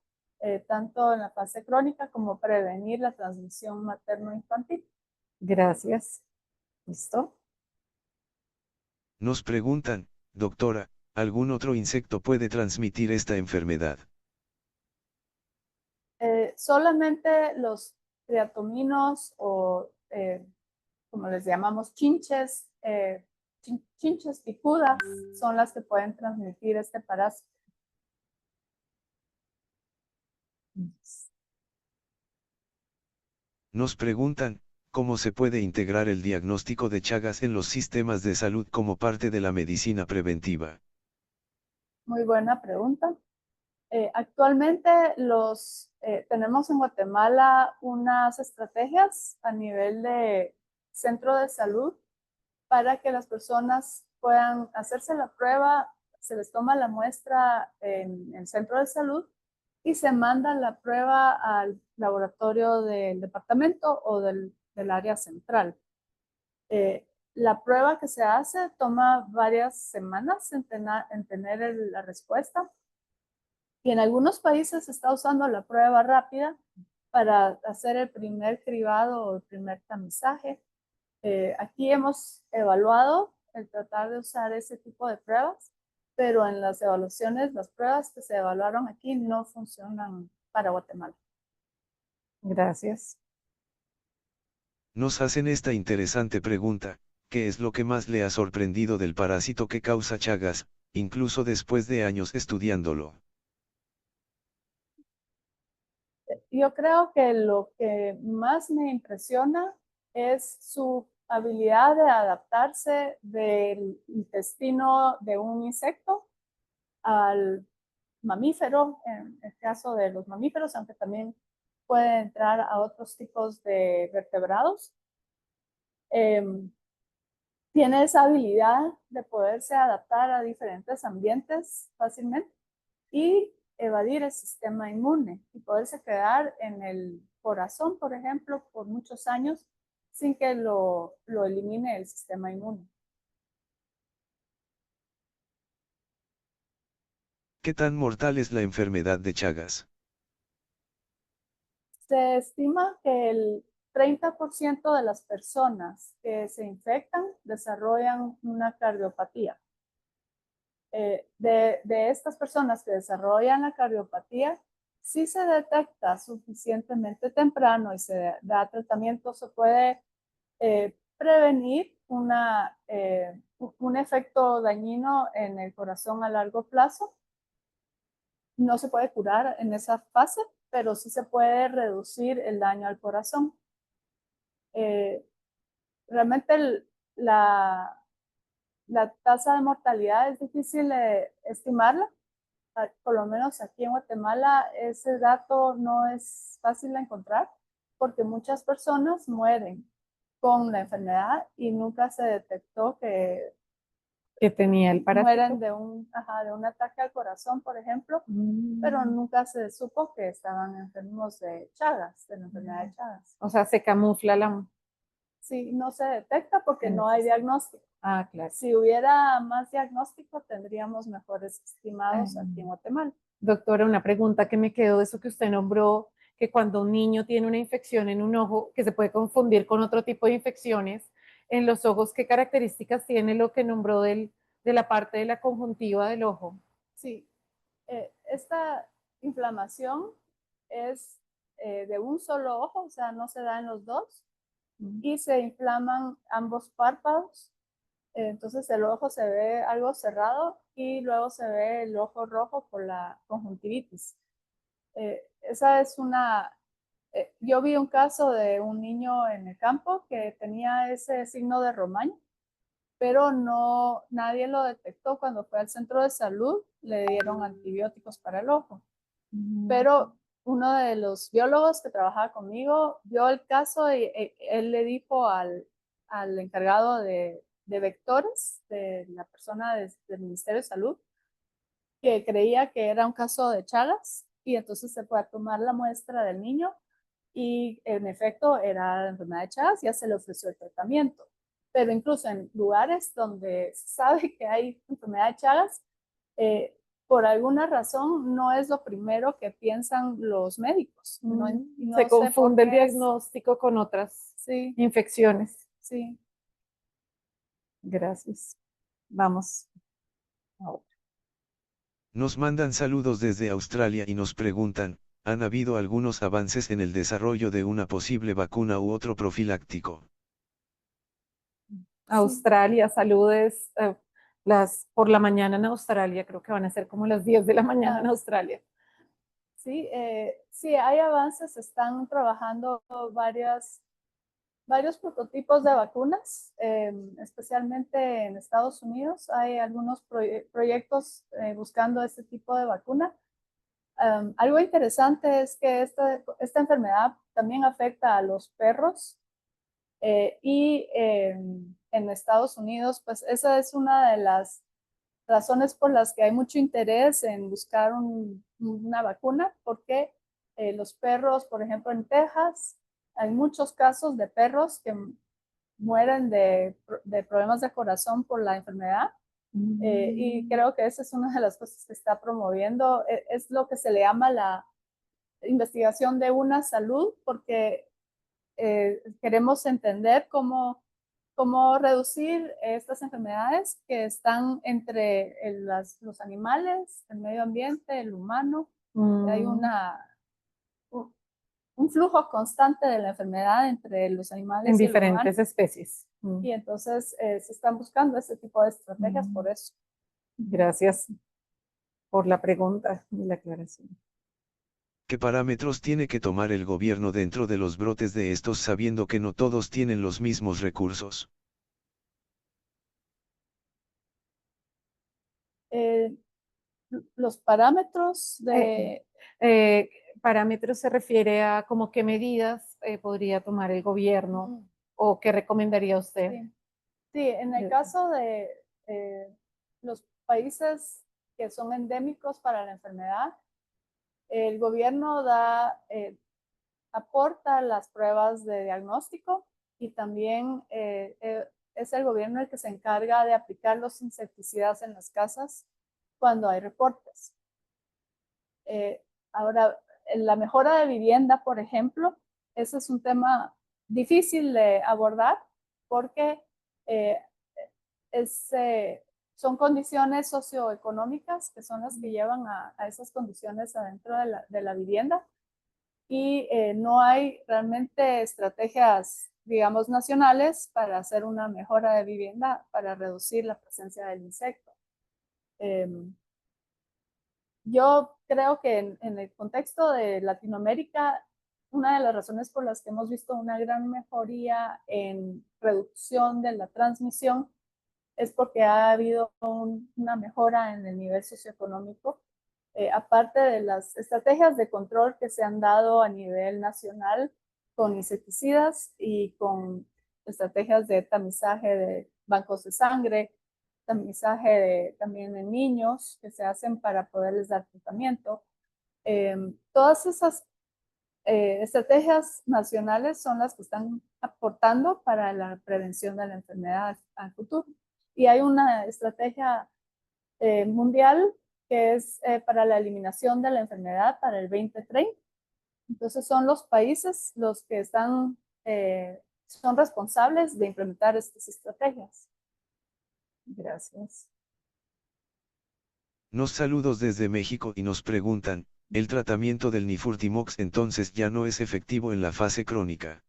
B: tanto en la fase crónica como prevenir la transmisión materno-infantil.
A: Gracias. ¿Listo?
D: Nos preguntan, doctora, ¿algún otro insecto puede transmitir esta enfermedad?
B: Solamente los triatominos o, como les llamamos, chinches, chinches picudas son las que pueden transmitir este parásito.
D: Nos preguntan, ¿cómo se puede integrar el diagnóstico de Chagas en los sistemas de salud como parte de la medicina preventiva?
B: Muy buena pregunta. Actualmente tenemos en Guatemala unas estrategias a nivel de centro de salud para que las personas puedan hacerse la prueba, se les toma la muestra en el centro de salud y se manda la prueba al laboratorio del departamento o del área central. La prueba que se hace toma varias semanas en tener la respuesta. Y en algunos países se está usando la prueba rápida para hacer el primer cribado o el primer tamizaje. Aquí hemos evaluado el tratar de usar ese tipo de pruebas, pero en las evaluaciones, las pruebas que se evaluaron aquí no funcionan para Guatemala.
A: Gracias.
D: Nos hacen esta interesante pregunta, ¿qué es lo que más le ha sorprendido del parásito que causa Chagas, incluso después de años estudiándolo?
B: yo creo que lo que más me impresiona es su habilidad de adaptarse del intestino de un insecto al mamífero, en el caso de los mamíferos, aunque también puede entrar a otros tipos de vertebrados. Tiene esa habilidad de poderse adaptar a diferentes ambientes fácilmente y evadir el sistema inmune y poderse quedar en el corazón, por ejemplo, por muchos años sin que lo elimine el sistema inmune.
D: ¿Qué tan mortal es la enfermedad de Chagas?
B: Se estima que el 30% de las personas que se infectan desarrollan una cardiopatía. De estas personas que desarrollan la cardiopatía, si se detecta suficientemente temprano y se da tratamiento, se puede prevenir un efecto dañino en el corazón a largo plazo. No se puede curar en esa fase, pero sí se puede reducir el daño al corazón. Realmente la tasa de mortalidad es difícil estimarla. Por lo menos aquí en Guatemala ese dato no es fácil de encontrar porque muchas personas mueren con la enfermedad y nunca se detectó que
A: tenía el parásito.
B: mueren de un ataque al corazón, por ejemplo, pero nunca se supo que estaban enfermos de Chagas, de la enfermedad de Chagas.
A: O sea, se camufla la...
B: Sí, no se detecta porque no hay diagnóstico.
A: Ah, claro.
B: Si hubiera más diagnóstico, tendríamos mejores estimados aquí en Guatemala.
A: Doctora, una pregunta que me quedó, eso que usted nombró, que cuando un niño tiene una infección en un ojo, que se puede confundir con otro tipo de infecciones en los ojos, ¿qué características tiene lo que nombró de la parte de la conjuntiva del ojo?
B: Sí, esta inflamación es de un solo ojo, o sea, no se da en los dos, y se inflaman ambos párpados. Entonces el ojo se ve algo cerrado y luego se ve el ojo rojo por la conjuntivitis. Esa es yo vi un caso de un niño en el campo que tenía ese signo de romaña, pero nadie lo detectó. Cuando fue al centro de salud, le dieron antibióticos para el ojo. Pero uno de los biólogos que trabajaba conmigo vio el caso y él le dijo al encargado de vectores de la persona del Ministerio de Salud que creía que era un caso de Chagas y entonces se fue a tomar la muestra del niño y en efecto era la enfermedad de Chagas, ya se le ofreció el tratamiento. Pero incluso en lugares donde se sabe que hay enfermedad de Chagas, por alguna razón no es lo primero que piensan los médicos. No
A: se confunde el diagnóstico con otras infecciones.
B: Sí.
A: Gracias. Vamos ahora.
D: Nos mandan saludos desde Australia y nos preguntan, ¿han habido algunos avances en el desarrollo de una posible vacuna u otro profiláctico?
A: Australia, saludes. Por la mañana en Australia, creo que van a ser como las 10 de la mañana en Australia.
B: Sí, sí, hay avances, están trabajando varios prototipos de vacunas, especialmente en Estados Unidos. Hay algunos proyectos buscando este tipo de vacuna. Algo interesante es que esta enfermedad también afecta a los perros y en Estados Unidos, pues esa es una de las razones por las que hay mucho interés en buscar una vacuna, porque los perros, por ejemplo, en Texas, hay muchos casos de perros que mueren de problemas de corazón por la enfermedad. Y creo que esa es una de las cosas que está promoviendo. Es lo que se le llama la investigación de una salud, porque queremos entender cómo reducir estas enfermedades que están entre los animales, el medio ambiente, el humano. Hay un flujo constante de la enfermedad entre los animales
A: en
B: y
A: diferentes especies.
B: Y entonces se están buscando ese tipo de estrategias por eso.
A: Gracias por la pregunta y la aclaración.
D: ¿Qué parámetros tiene que tomar el gobierno dentro de los brotes de estos sabiendo que no todos tienen los mismos recursos?
B: Los parámetros de...
A: Eh, parámetros se refiere a como qué medidas podría tomar el gobierno o qué recomendaría usted.
B: Sí, sí, en el caso de los países que son endémicos para la enfermedad, el gobierno aporta las pruebas de diagnóstico y también es el gobierno el que se encarga de aplicar los insecticidas en las casas cuando hay reportes. Ahora, la mejora de vivienda, por ejemplo, ese es un tema difícil de abordar porque son condiciones socioeconómicas que son las que llevan a esas condiciones adentro de la vivienda y no hay realmente estrategias, digamos, nacionales para hacer una mejora de vivienda para reducir la presencia del insecto. Yo creo que en el contexto de Latinoamérica, una de las razones por las que hemos visto una gran mejoría en reducción de la transmisión es porque ha habido una mejora en el nivel socioeconómico, aparte de las estrategias de control que se han dado a nivel nacional con insecticidas y con estrategias de tamizaje de bancos de sangre, tamizaje también en niños que se hacen para poderles dar tratamiento. Todas esas estrategias nacionales son las que están aportando para la prevención de la enfermedad al futuro. Y hay una estrategia mundial que es para la eliminación de la enfermedad para el 2030. Entonces son los países los que son responsables de implementar estas estrategias. Gracias.
D: Nos saludos desde México y nos preguntan, ¿el tratamiento del Nifurtimox entonces ya no es efectivo en la fase crónica?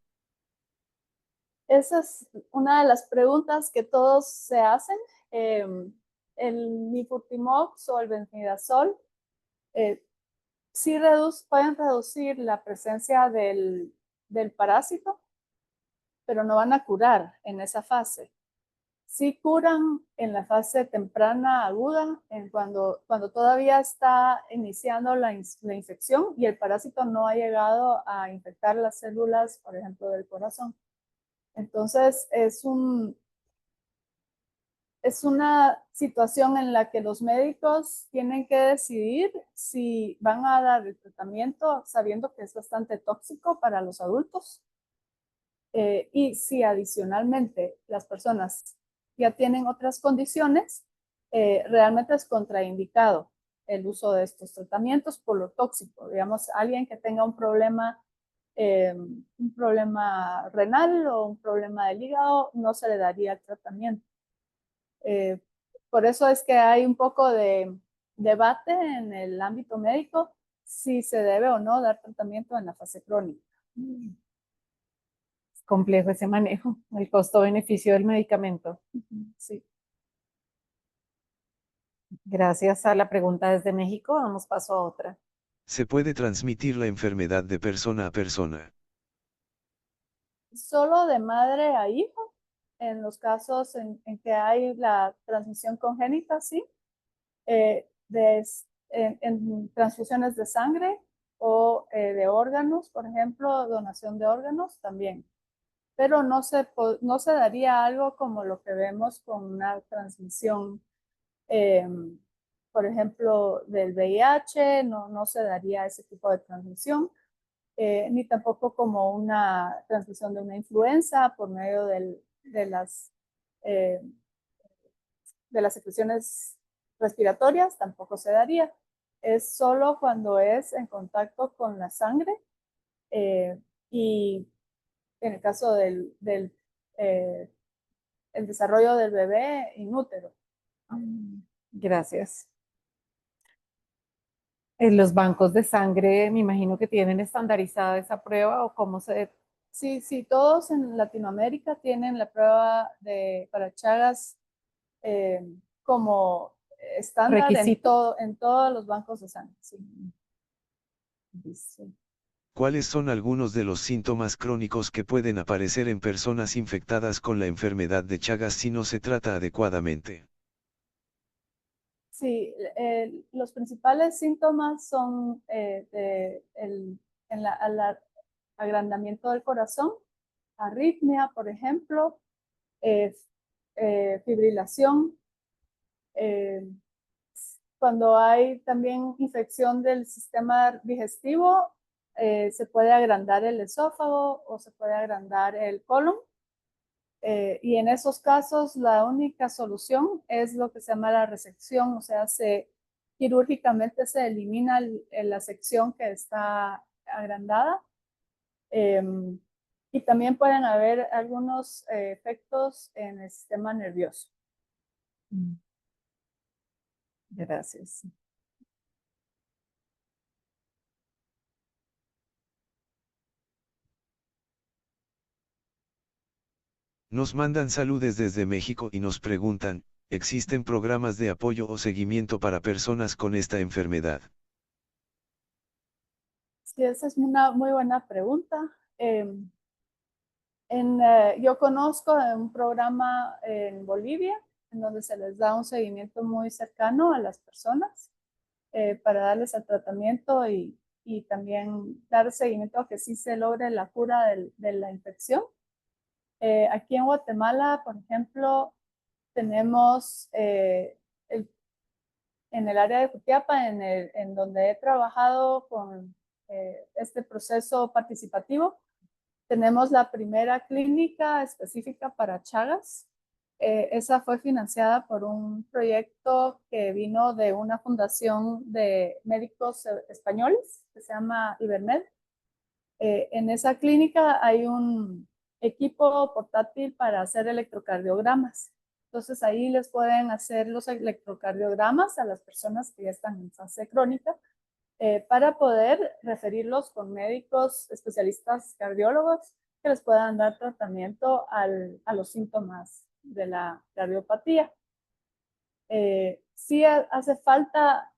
B: Esa es una de las preguntas que todos se hacen. El Nifurtimox o el Benfidazol sí pueden reducir la presencia del parásito, pero no van a curar en esa fase. Sí curan en la fase temprana aguda, cuando todavía está iniciando la infección y el parásito no ha llegado a infectar las células, por ejemplo, del corazón. Entonces, es una situación en la que los médicos tienen que decidir si van a dar el tratamiento sabiendo que es bastante tóxico para los adultos y si adicionalmente las personas ya tienen otras condiciones, realmente es contraindicado el uso de estos tratamientos por lo tóxico. Digamos, alguien que tenga un problema renal o un problema del hígado, no se le daría el tratamiento. Por eso es que hay un poco de debate en el ámbito médico si se debe o no dar tratamiento en la fase crónica.
A: Es complejo ese manejo, el costo-beneficio del medicamento.
B: Sí.
A: Gracias a la pregunta desde México, damos paso a otra.
D: ¿Se puede transmitir la enfermedad de persona a persona?
B: Solo de madre a hijo, en los casos en que hay la transmisión congénita, sí. En transfusiones de sangre o de órganos, por ejemplo, donación de órganos también. Pero no se daría algo como lo que vemos con una transmisión, por ejemplo, del VIH, no se daría ese tipo de transmisión. Ni tampoco como una transmisión de una influenza por medio de las secreciones respiratorias, tampoco se daría. Es solo cuando es en contacto con la sangre y en el caso del el desarrollo del bebé inútero.
A: Gracias. En los bancos de sangre, me imagino que tienen estandarizada esa prueba o cómo se...
B: Sí, todos en Latinoamérica tienen la prueba para Chagas como estándar en todos los bancos de sangre. Sí.
A: Dice.
D: ¿Cuáles son algunos de los síntomas crónicos que pueden aparecer en personas infectadas con la enfermedad de Chagas si no se trata adecuadamente?
B: Sí, los principales síntomas son agrandamiento del corazón, arritmia, por ejemplo, eh, fibrilación. Cuando hay también infección del sistema digestivo, se puede agrandar el esófago o se puede agrandar el colon. Y en esos casos la única solución es lo que se llama la resección, o sea, quirúrgicamente se elimina la sección que está agrandada. Y también pueden haber algunos efectos en el sistema nervioso.
A: Gracias.
D: Nos mandan saludes desde México y nos preguntan, ¿existen programas de apoyo o seguimiento para personas con esta enfermedad?
B: Sí, esa es una muy buena pregunta. Yo conozco un programa en Bolivia en donde se les da un seguimiento muy cercano a las personas para darles el tratamiento y también dar seguimiento a que sí se logre la cura de la infección. Aquí en Guatemala, por ejemplo, tenemos en el área de Jutiapa, en donde he trabajado con este proceso participativo, tenemos la primera clínica específica para Chagas. Esa fue financiada por un proyecto que vino de una fundación de médicos españoles que se llama Ibermed. En esa clínica hay un equipo portátil para hacer electrocardiogramas. Entonces ahí les pueden hacer los electrocardiogramas a las personas que ya están en fase crónica para poder referirlos con médicos especialistas cardiólogos que les puedan dar tratamiento a los síntomas de la cardiopatía. Sí hace falta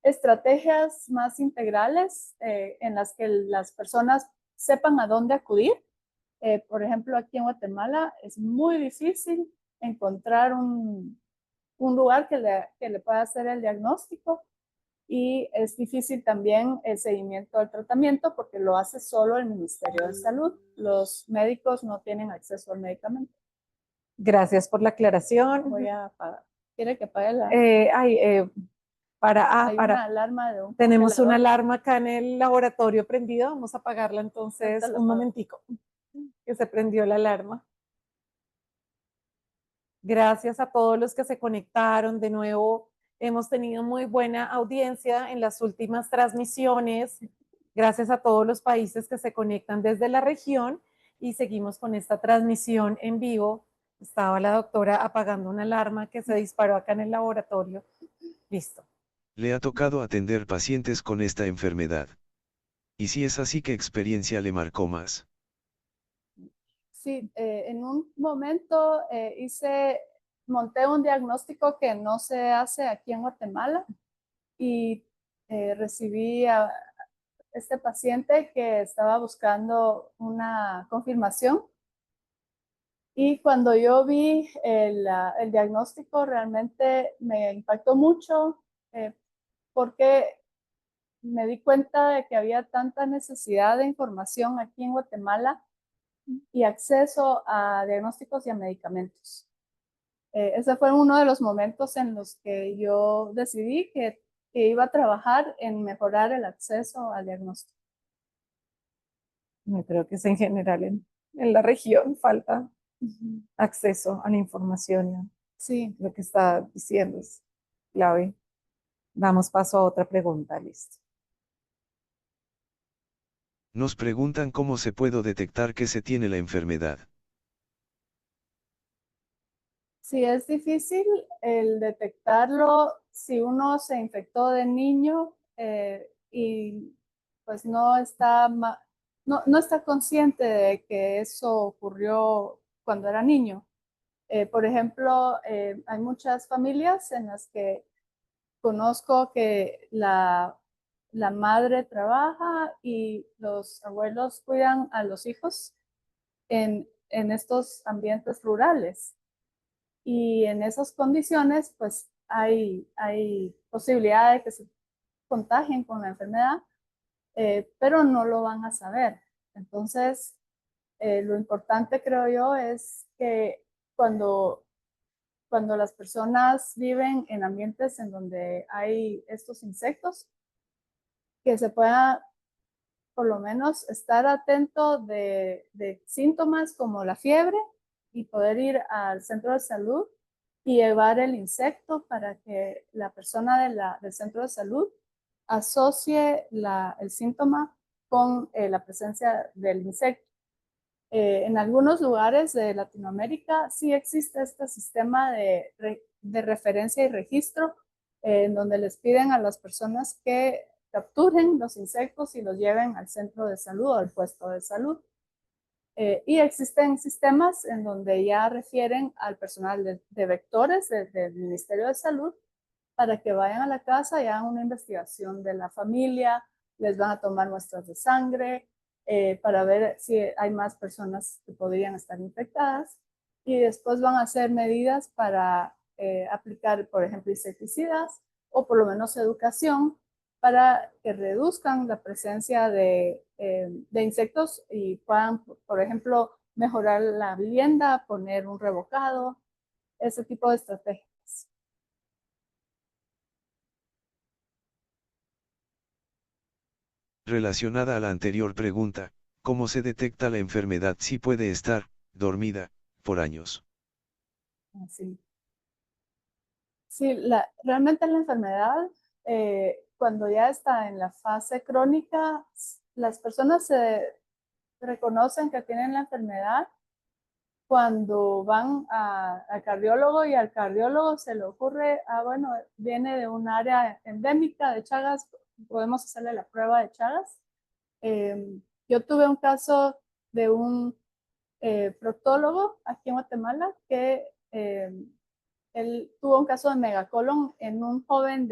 B: estrategias más integrales en las que las personas sepan a dónde acudir. Por ejemplo, aquí en Guatemala es muy difícil encontrar un lugar que le pueda hacer el diagnóstico y es difícil también el seguimiento del tratamiento porque lo hace solo el Ministerio de Salud. Los médicos no tienen acceso al medicamento.
A: Gracias por la aclaración.
B: Voy a apagar. ¿Quiere que apague la?
A: Hay
B: una alarma de un
A: tenemos una
B: congelador.
A: alarma acá en el laboratorio prendida. Vamos a apagarla entonces un momentico, que se prendió la alarma. Gracias a todos los que se conectaron. De nuevo, hemos tenido muy buena audiencia en las últimas transmisiones. Gracias a todos los países que se conectan desde la región y seguimos con esta transmisión en vivo. Estaba la doctora apagando una alarma que se disparó acá en el laboratorio. Listo.
D: Le ha tocado atender pacientes con esta enfermedad. Y si es así, ¿qué experiencia le marcó más?
B: Sí, en un momento monté un diagnóstico que no se hace aquí en Guatemala y recibí a este paciente que estaba buscando una confirmación. Y cuando yo vi el diagnóstico, realmente me impactó mucho porque me di cuenta de que había tanta necesidad de información aquí en Guatemala y acceso a diagnósticos y a medicamentos. Ese fue uno de los momentos en los que yo decidí que iba a trabajar en mejorar el acceso al diagnóstico.
A: Yo creo que es en general en la región falta acceso a la información.
B: Sí.
A: Lo que está diciendo es clave. Damos paso a otra pregunta, listo.
D: Nos preguntan cómo se puede detectar que se tiene la enfermedad.
B: Sí, es difícil el detectarlo si uno se infectó de niño y pues no está consciente de que eso ocurrió cuando era niño. Por ejemplo, hay muchas familias en las que conozco que la la madre trabaja y los abuelos cuidan a los hijos en estos ambientes rurales. Y en esas condiciones, pues hay posibilidad de que se contagien con la enfermedad, pero no lo van a saber. Entonces, lo importante, creo yo, es que cuando las personas viven en ambientes en donde hay estos insectos, que se pueda por lo menos estar atento de síntomas como la fiebre y poder ir al centro de salud y llevar el insecto para que la persona del centro de salud asocie el síntoma con la presencia del insecto. En algunos lugares de Latinoamérica sí existe este sistema de referencia y registro, en donde les piden a las personas que capturen los insectos y los lleven al centro de salud o al puesto de salud. Y existen sistemas en donde ya refieren al personal de vectores del Ministerio de Salud para que vayan a la casa y hagan una investigación de la familia, les van a tomar muestras de sangre para ver si hay más personas que podrían estar infectadas y después van a hacer medidas para aplicar, por ejemplo, insecticidas o por lo menos educación para que reduzcan la presencia de insectos y puedan, por ejemplo, mejorar la vivienda, poner un revocado, ese tipo de estrategias.
D: Relacionada a la anterior pregunta, ¿cómo se detecta la enfermedad si puede estar dormida por años?
B: Así. Sí, realmente la enfermedad, cuando ya está en la fase crónica, las personas se reconocen que tienen la enfermedad cuando van al cardiólogo y al cardiólogo se le ocurre, bueno, viene de un área endémica de Chagas, podemos hacerle la prueba de Chagas. Yo tuve un caso de un proctólogo aquí en Guatemala que él tuvo un caso de megacolon en un joven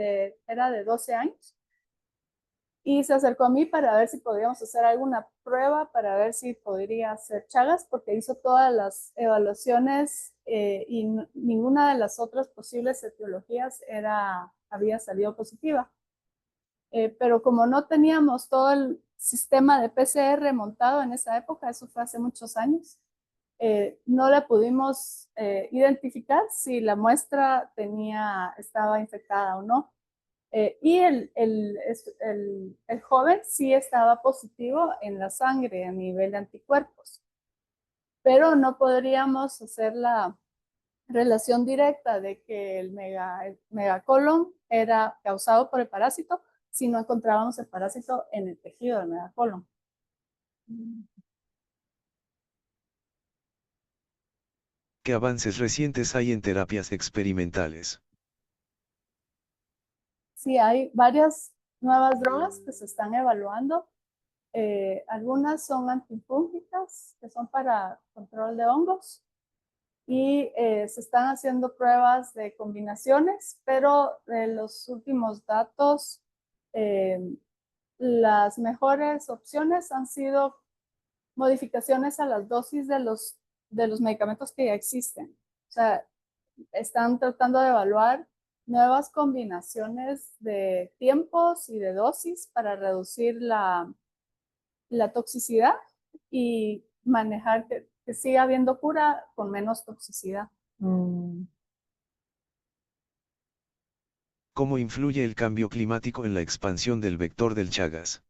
B: era de 12 años y se acercó a mí para ver si podíamos hacer alguna prueba para ver si podría ser Chagas, porque hizo todas las evaluaciones y ninguna de las otras posibles etiologías había salido positiva. Pero como no teníamos todo el sistema de PCR montado en esa época, eso fue hace muchos años, no le pudimos identificar si la muestra estaba infectada o no. Y el joven sí estaba positivo en la sangre a nivel de anticuerpos, pero no podríamos hacer la relación directa de que el megacolon era causado por el parásito si no encontrábamos el parásito en el tejido del megacolon.
D: ¿Qué avances recientes hay en terapias experimentales?
B: Sí, hay varias nuevas drogas que se están evaluando. Algunas son antifúngicas, que son para control de hongos, y se están haciendo pruebas de combinaciones, pero de los últimos datos, las mejores opciones han sido modificaciones a las dosis de los medicamentos que ya existen. O sea, están tratando de evaluar nuevas combinaciones de tiempos y de dosis para reducir la toxicidad y manejar que siga habiendo cura con menos toxicidad.
D: ¿Cómo influye el cambio climático en la expansión del vector del Chagas?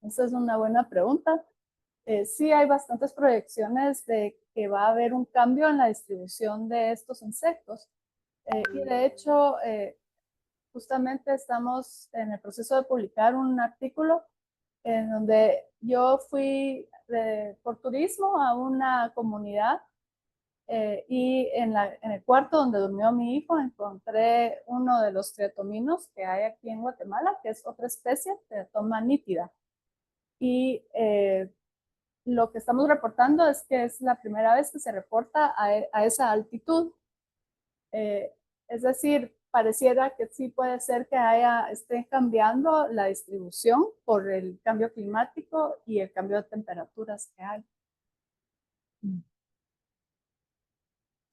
B: Esa es una buena pregunta. Sí hay bastantes proyecciones de que va a haber un cambio en la distribución de estos insectos. Y de hecho, justamente estamos en el proceso de publicar un artículo en donde yo fui por turismo a una comunidad y en el cuarto donde durmió mi hijo encontré uno de los triatominos que hay aquí en Guatemala, que es otra especie, Triatoma nítida. Y lo que estamos reportando es que es la primera vez que se reporta a esa altitud. Es decir, pareciera que sí puede ser que esté cambiando la distribución por el cambio climático y el cambio de temperaturas que hay.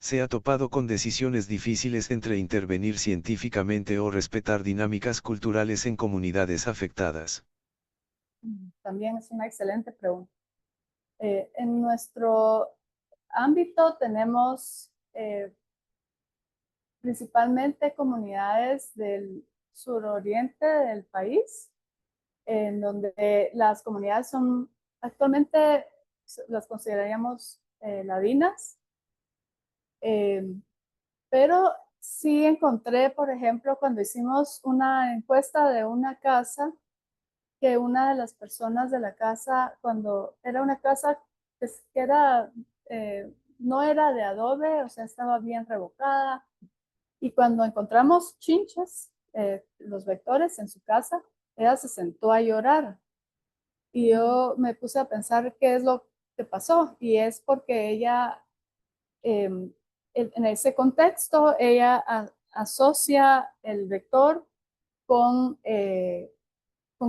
D: ¿Se ha topado con decisiones difíciles entre intervenir científicamente o respetar dinámicas culturales en comunidades afectadas?
B: También es una excelente pregunta. En nuestro ámbito tenemos principalmente comunidades del suroriente del país, en donde las comunidades son actualmente, las consideraríamos ladinas, pero sí encontré, por ejemplo, cuando hicimos una encuesta de una casa, que una de las personas de la casa, cuando era una casa que era, no era de adobe, o sea, estaba bien revocada, y cuando encontramos chinches, los vectores en su casa, ella se sentó a llorar. Y yo me puse a pensar qué es lo que pasó. Y es porque ella, en ese contexto, ella asocia el vector con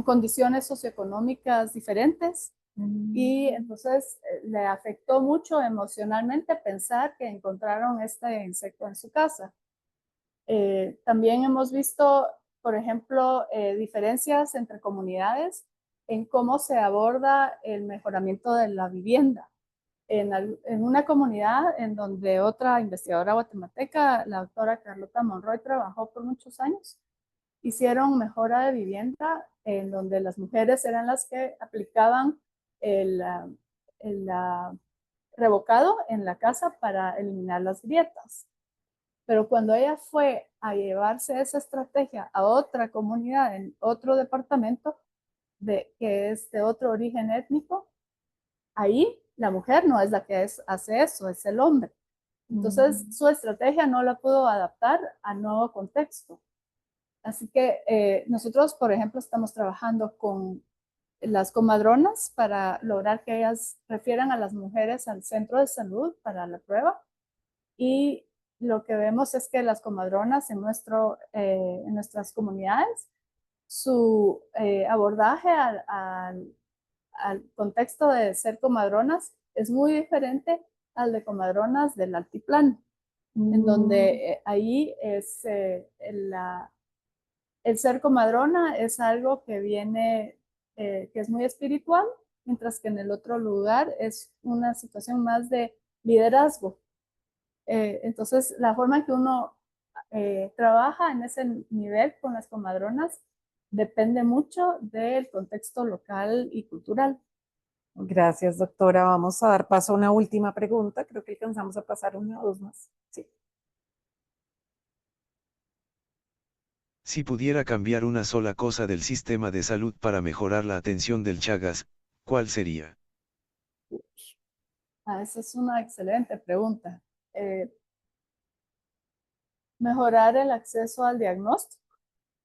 B: condiciones socioeconómicas diferentes. Y entonces le afectó mucho emocionalmente pensar que encontraron este insecto en su casa. También hemos visto, por ejemplo, diferencias entre comunidades en cómo se aborda el mejoramiento de la vivienda. En una comunidad en donde otra investigadora guatemalteca, la doctora Carlota Monroy, trabajó por muchos años, hicieron mejora de vivienda en donde las mujeres eran las que aplicaban el revocado en la casa para eliminar las grietas. Pero cuando ella fue a llevarse esa estrategia a otra comunidad, en otro departamento, que es de otro origen étnico, ahí la mujer no es la que hace eso, es el hombre. Entonces, su estrategia no la pudo adaptar al nuevo contexto. Así que nosotros, por ejemplo, estamos trabajando con las comadronas para lograr que ellas refieran a las mujeres al centro de salud para la prueba. Y lo que vemos es que las comadronas en nuestras comunidades, su abordaje al contexto de ser comadronas es muy diferente al de comadronas del altiplano, en donde ahí es el ser comadrona es algo que viene, que es muy espiritual, mientras que en el otro lugar es una situación más de liderazgo. Entonces, la forma en que uno trabaja en ese nivel con las comadronas depende mucho del contexto local y cultural.
A: Gracias, doctora. Vamos a dar paso a una última pregunta. Creo que alcanzamos a pasar una o dos más. Sí.
D: Si pudiera cambiar una sola cosa del sistema de salud para mejorar la atención del Chagas, ¿cuál sería?
B: Esa es una excelente pregunta. Mejorar el acceso al diagnóstico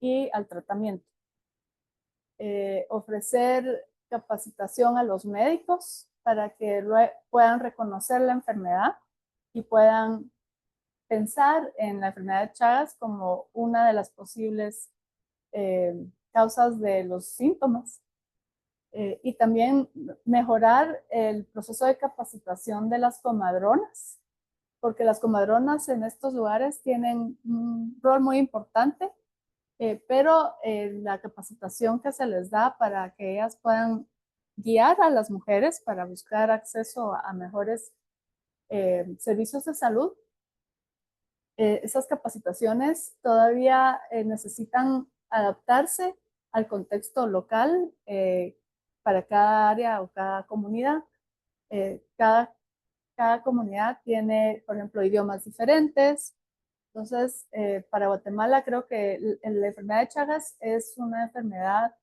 B: y al tratamiento. Ofrecer capacitación a los médicos para que puedan reconocer la enfermedad y puedan pensar en la enfermedad de Chagas como una de las posibles causas de los síntomas. Y también mejorar el proceso de capacitación de las comadronas, porque las comadronas en estos lugares tienen un rol muy importante, pero la capacitación que se les da para que ellas puedan guiar a las mujeres para buscar acceso a mejores servicios de salud, esas capacitaciones todavía necesitan adaptarse al contexto local para cada área o cada comunidad. Cada comunidad tiene, por ejemplo, idiomas diferentes. Entonces, para Guatemala creo que la enfermedad de Chagas es una enfermedad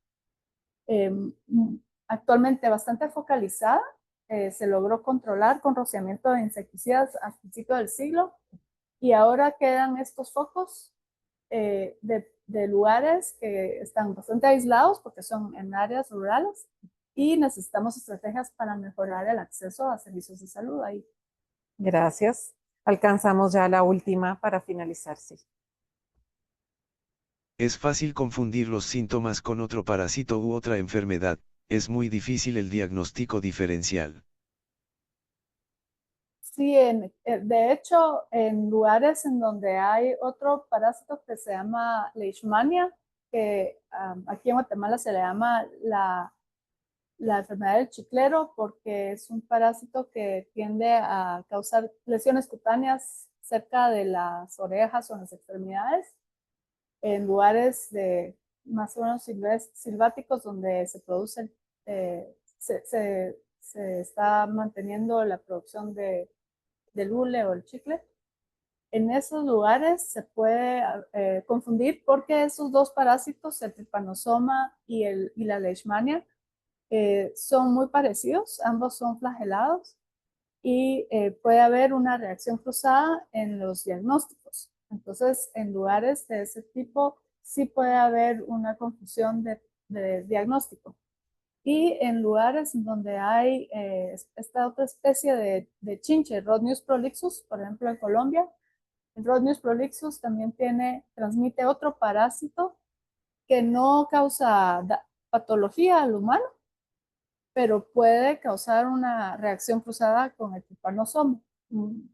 B: actualmente bastante focalizada. Se logró controlar con rociamiento de insecticidas al principio del siglo y ahora quedan estos focos de lugares que están bastante aislados porque son en áreas rurales y necesitamos estrategias para mejorar el acceso a servicios de salud ahí.
A: Gracias. Alcanzamos ya la última para finalizar, sí.
D: Es fácil confundir los síntomas con otro parásito u otra enfermedad, es muy difícil el diagnóstico diferencial.
B: Sí, de hecho, en lugares en donde hay otro parásito que se llama leishmania, que aquí en Guatemala se le llama la enfermedad del chiclero, porque es un parásito que tiende a causar lesiones cutáneas cerca de las orejas o en las extremidades, en lugares más o menos silváticos donde se produce, se está manteniendo la producción del hule o el chicle. En esos lugares se puede confundir porque esos dos parásitos, el trypanosoma y la leishmania, son muy parecidos, ambos son flagelados y puede haber una reacción cruzada en los diagnósticos. Entonces, en lugares de ese tipo, sí puede haber una confusión de diagnóstico. Y en lugares donde hay esta otra especie de chinche, Rhodnius prolixus, por ejemplo en Colombia, el Rhodnius prolixus también transmite otro parásito que no causa patología al humano, pero puede causar una reacción cruzada con el trypanosoma.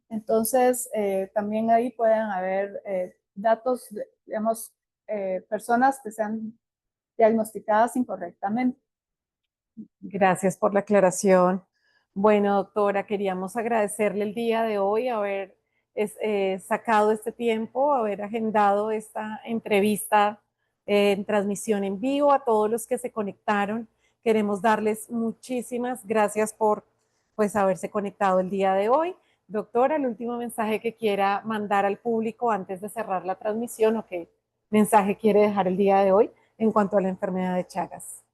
B: Entonces, también ahí pueden haber datos, digamos, personas que sean diagnosticadas incorrectamente.
A: Gracias por la aclaración. Bueno, doctora, queríamos agradecerle el día de hoy haber sacado este tiempo, haber agendado esta entrevista en transmisión en vivo a todos los que se conectaron. Queremos darles muchísimas gracias por pues haberse conectado el día de hoy. Doctora, el último mensaje que quiera mandar al público antes de cerrar la transmisión o qué mensaje quiere dejar el día de hoy en cuanto a la enfermedad de Chagas.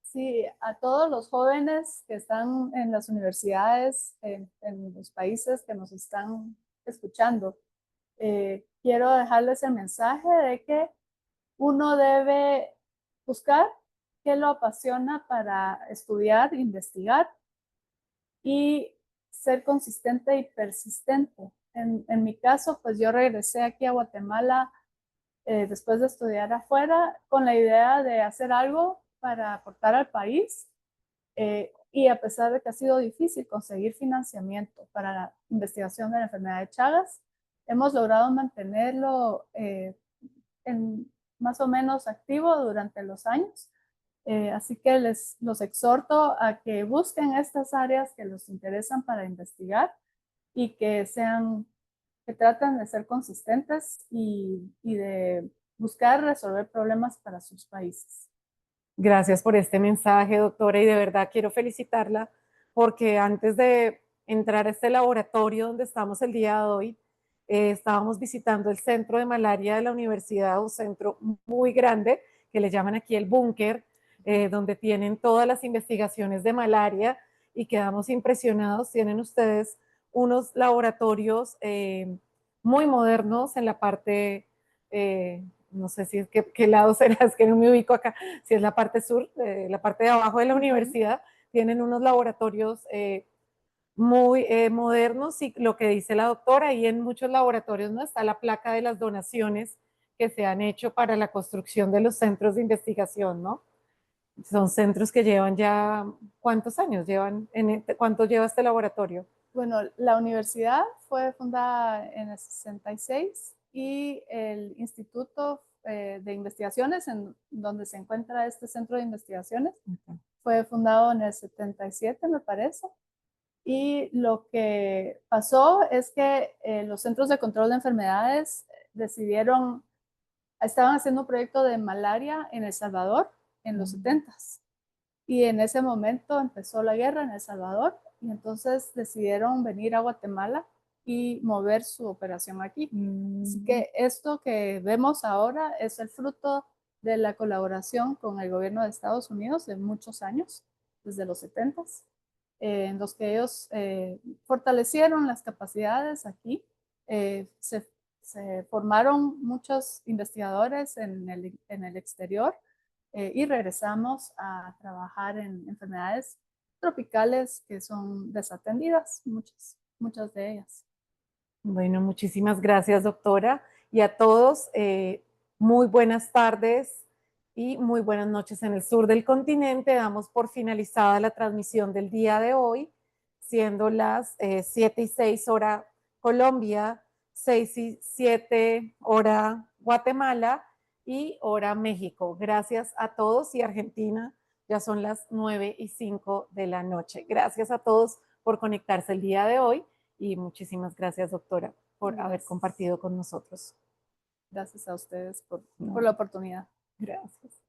B: Sí, a todos los jóvenes que están en las universidades, en los países que nos están escuchando, quiero dejarles el mensaje de que uno debe buscar qué lo apasiona para estudiar, investigar y ser consistente y persistente. En mi caso, pues yo regresé aquí a Guatemala después de estudiar afuera con la idea de hacer algo para aportar al país. Y a pesar de que ha sido difícil conseguir financiamiento para la investigación de la enfermedad de Chagas, hemos logrado mantenerlo más o menos activo durante los años. Así que los exhorto a que busquen estas áreas que les interesan para investigar y que traten de ser consistentes y de buscar resolver problemas para sus países.
A: Gracias por este mensaje, doctora, y de verdad quiero felicitarla porque antes de entrar a este laboratorio donde estamos el día de hoy, estábamos visitando el centro de malaria de la universidad, un centro muy grande que le llaman aquí el búnker, donde tienen todas las investigaciones de malaria y quedamos impresionados. Tienen ustedes unos laboratorios muy modernos en la parte no sé si es qué lado será, es que no me ubico acá, si es la parte sur, la parte de abajo de la universidad, tienen unos laboratorios muy modernos y lo que dice la doctora, y en muchos laboratorios no está la placa de las donaciones que se han hecho para la construcción de los centros de investigación, ¿no? Son centros que llevan ya, ¿cuántos años llevan? ¿Cuánto lleva este laboratorio?
B: Bueno, la universidad fue fundada en el 66 y el Instituto de Investigaciones, en donde se encuentra este centro de investigaciones, fue fundado en el 77, me parece. Y lo que pasó es que los centros de control de enfermedades estaban haciendo un proyecto de malaria en El Salvador en los 70s. Y en ese momento empezó la guerra en El Salvador y entonces decidieron venir a Guatemala y mover su operación aquí. Así que esto que vemos ahora es el fruto de la colaboración con el gobierno de Estados Unidos de muchos años, desde los 70s, en los que ellos fortalecieron las capacidades aquí. Se formaron muchos investigadores en el exterior y regresamos a trabajar en enfermedades tropicales que son desatendidas, muchas de ellas.
A: Bueno, muchísimas gracias, doctora. Y a todos, Muy buenas tardes y muy buenas noches en el sur del continente. Damos por finalizada la transmisión del día de hoy, siendo las 7:06 hora Colombia, 6:07 hora Guatemala y hora México. Gracias a todos, y Argentina ya son las 9:05 de la noche. Gracias a todos por conectarse el día de hoy y muchísimas gracias, doctora, por haber compartido con nosotros.
B: Gracias a ustedes por la oportunidad.
A: Gracias.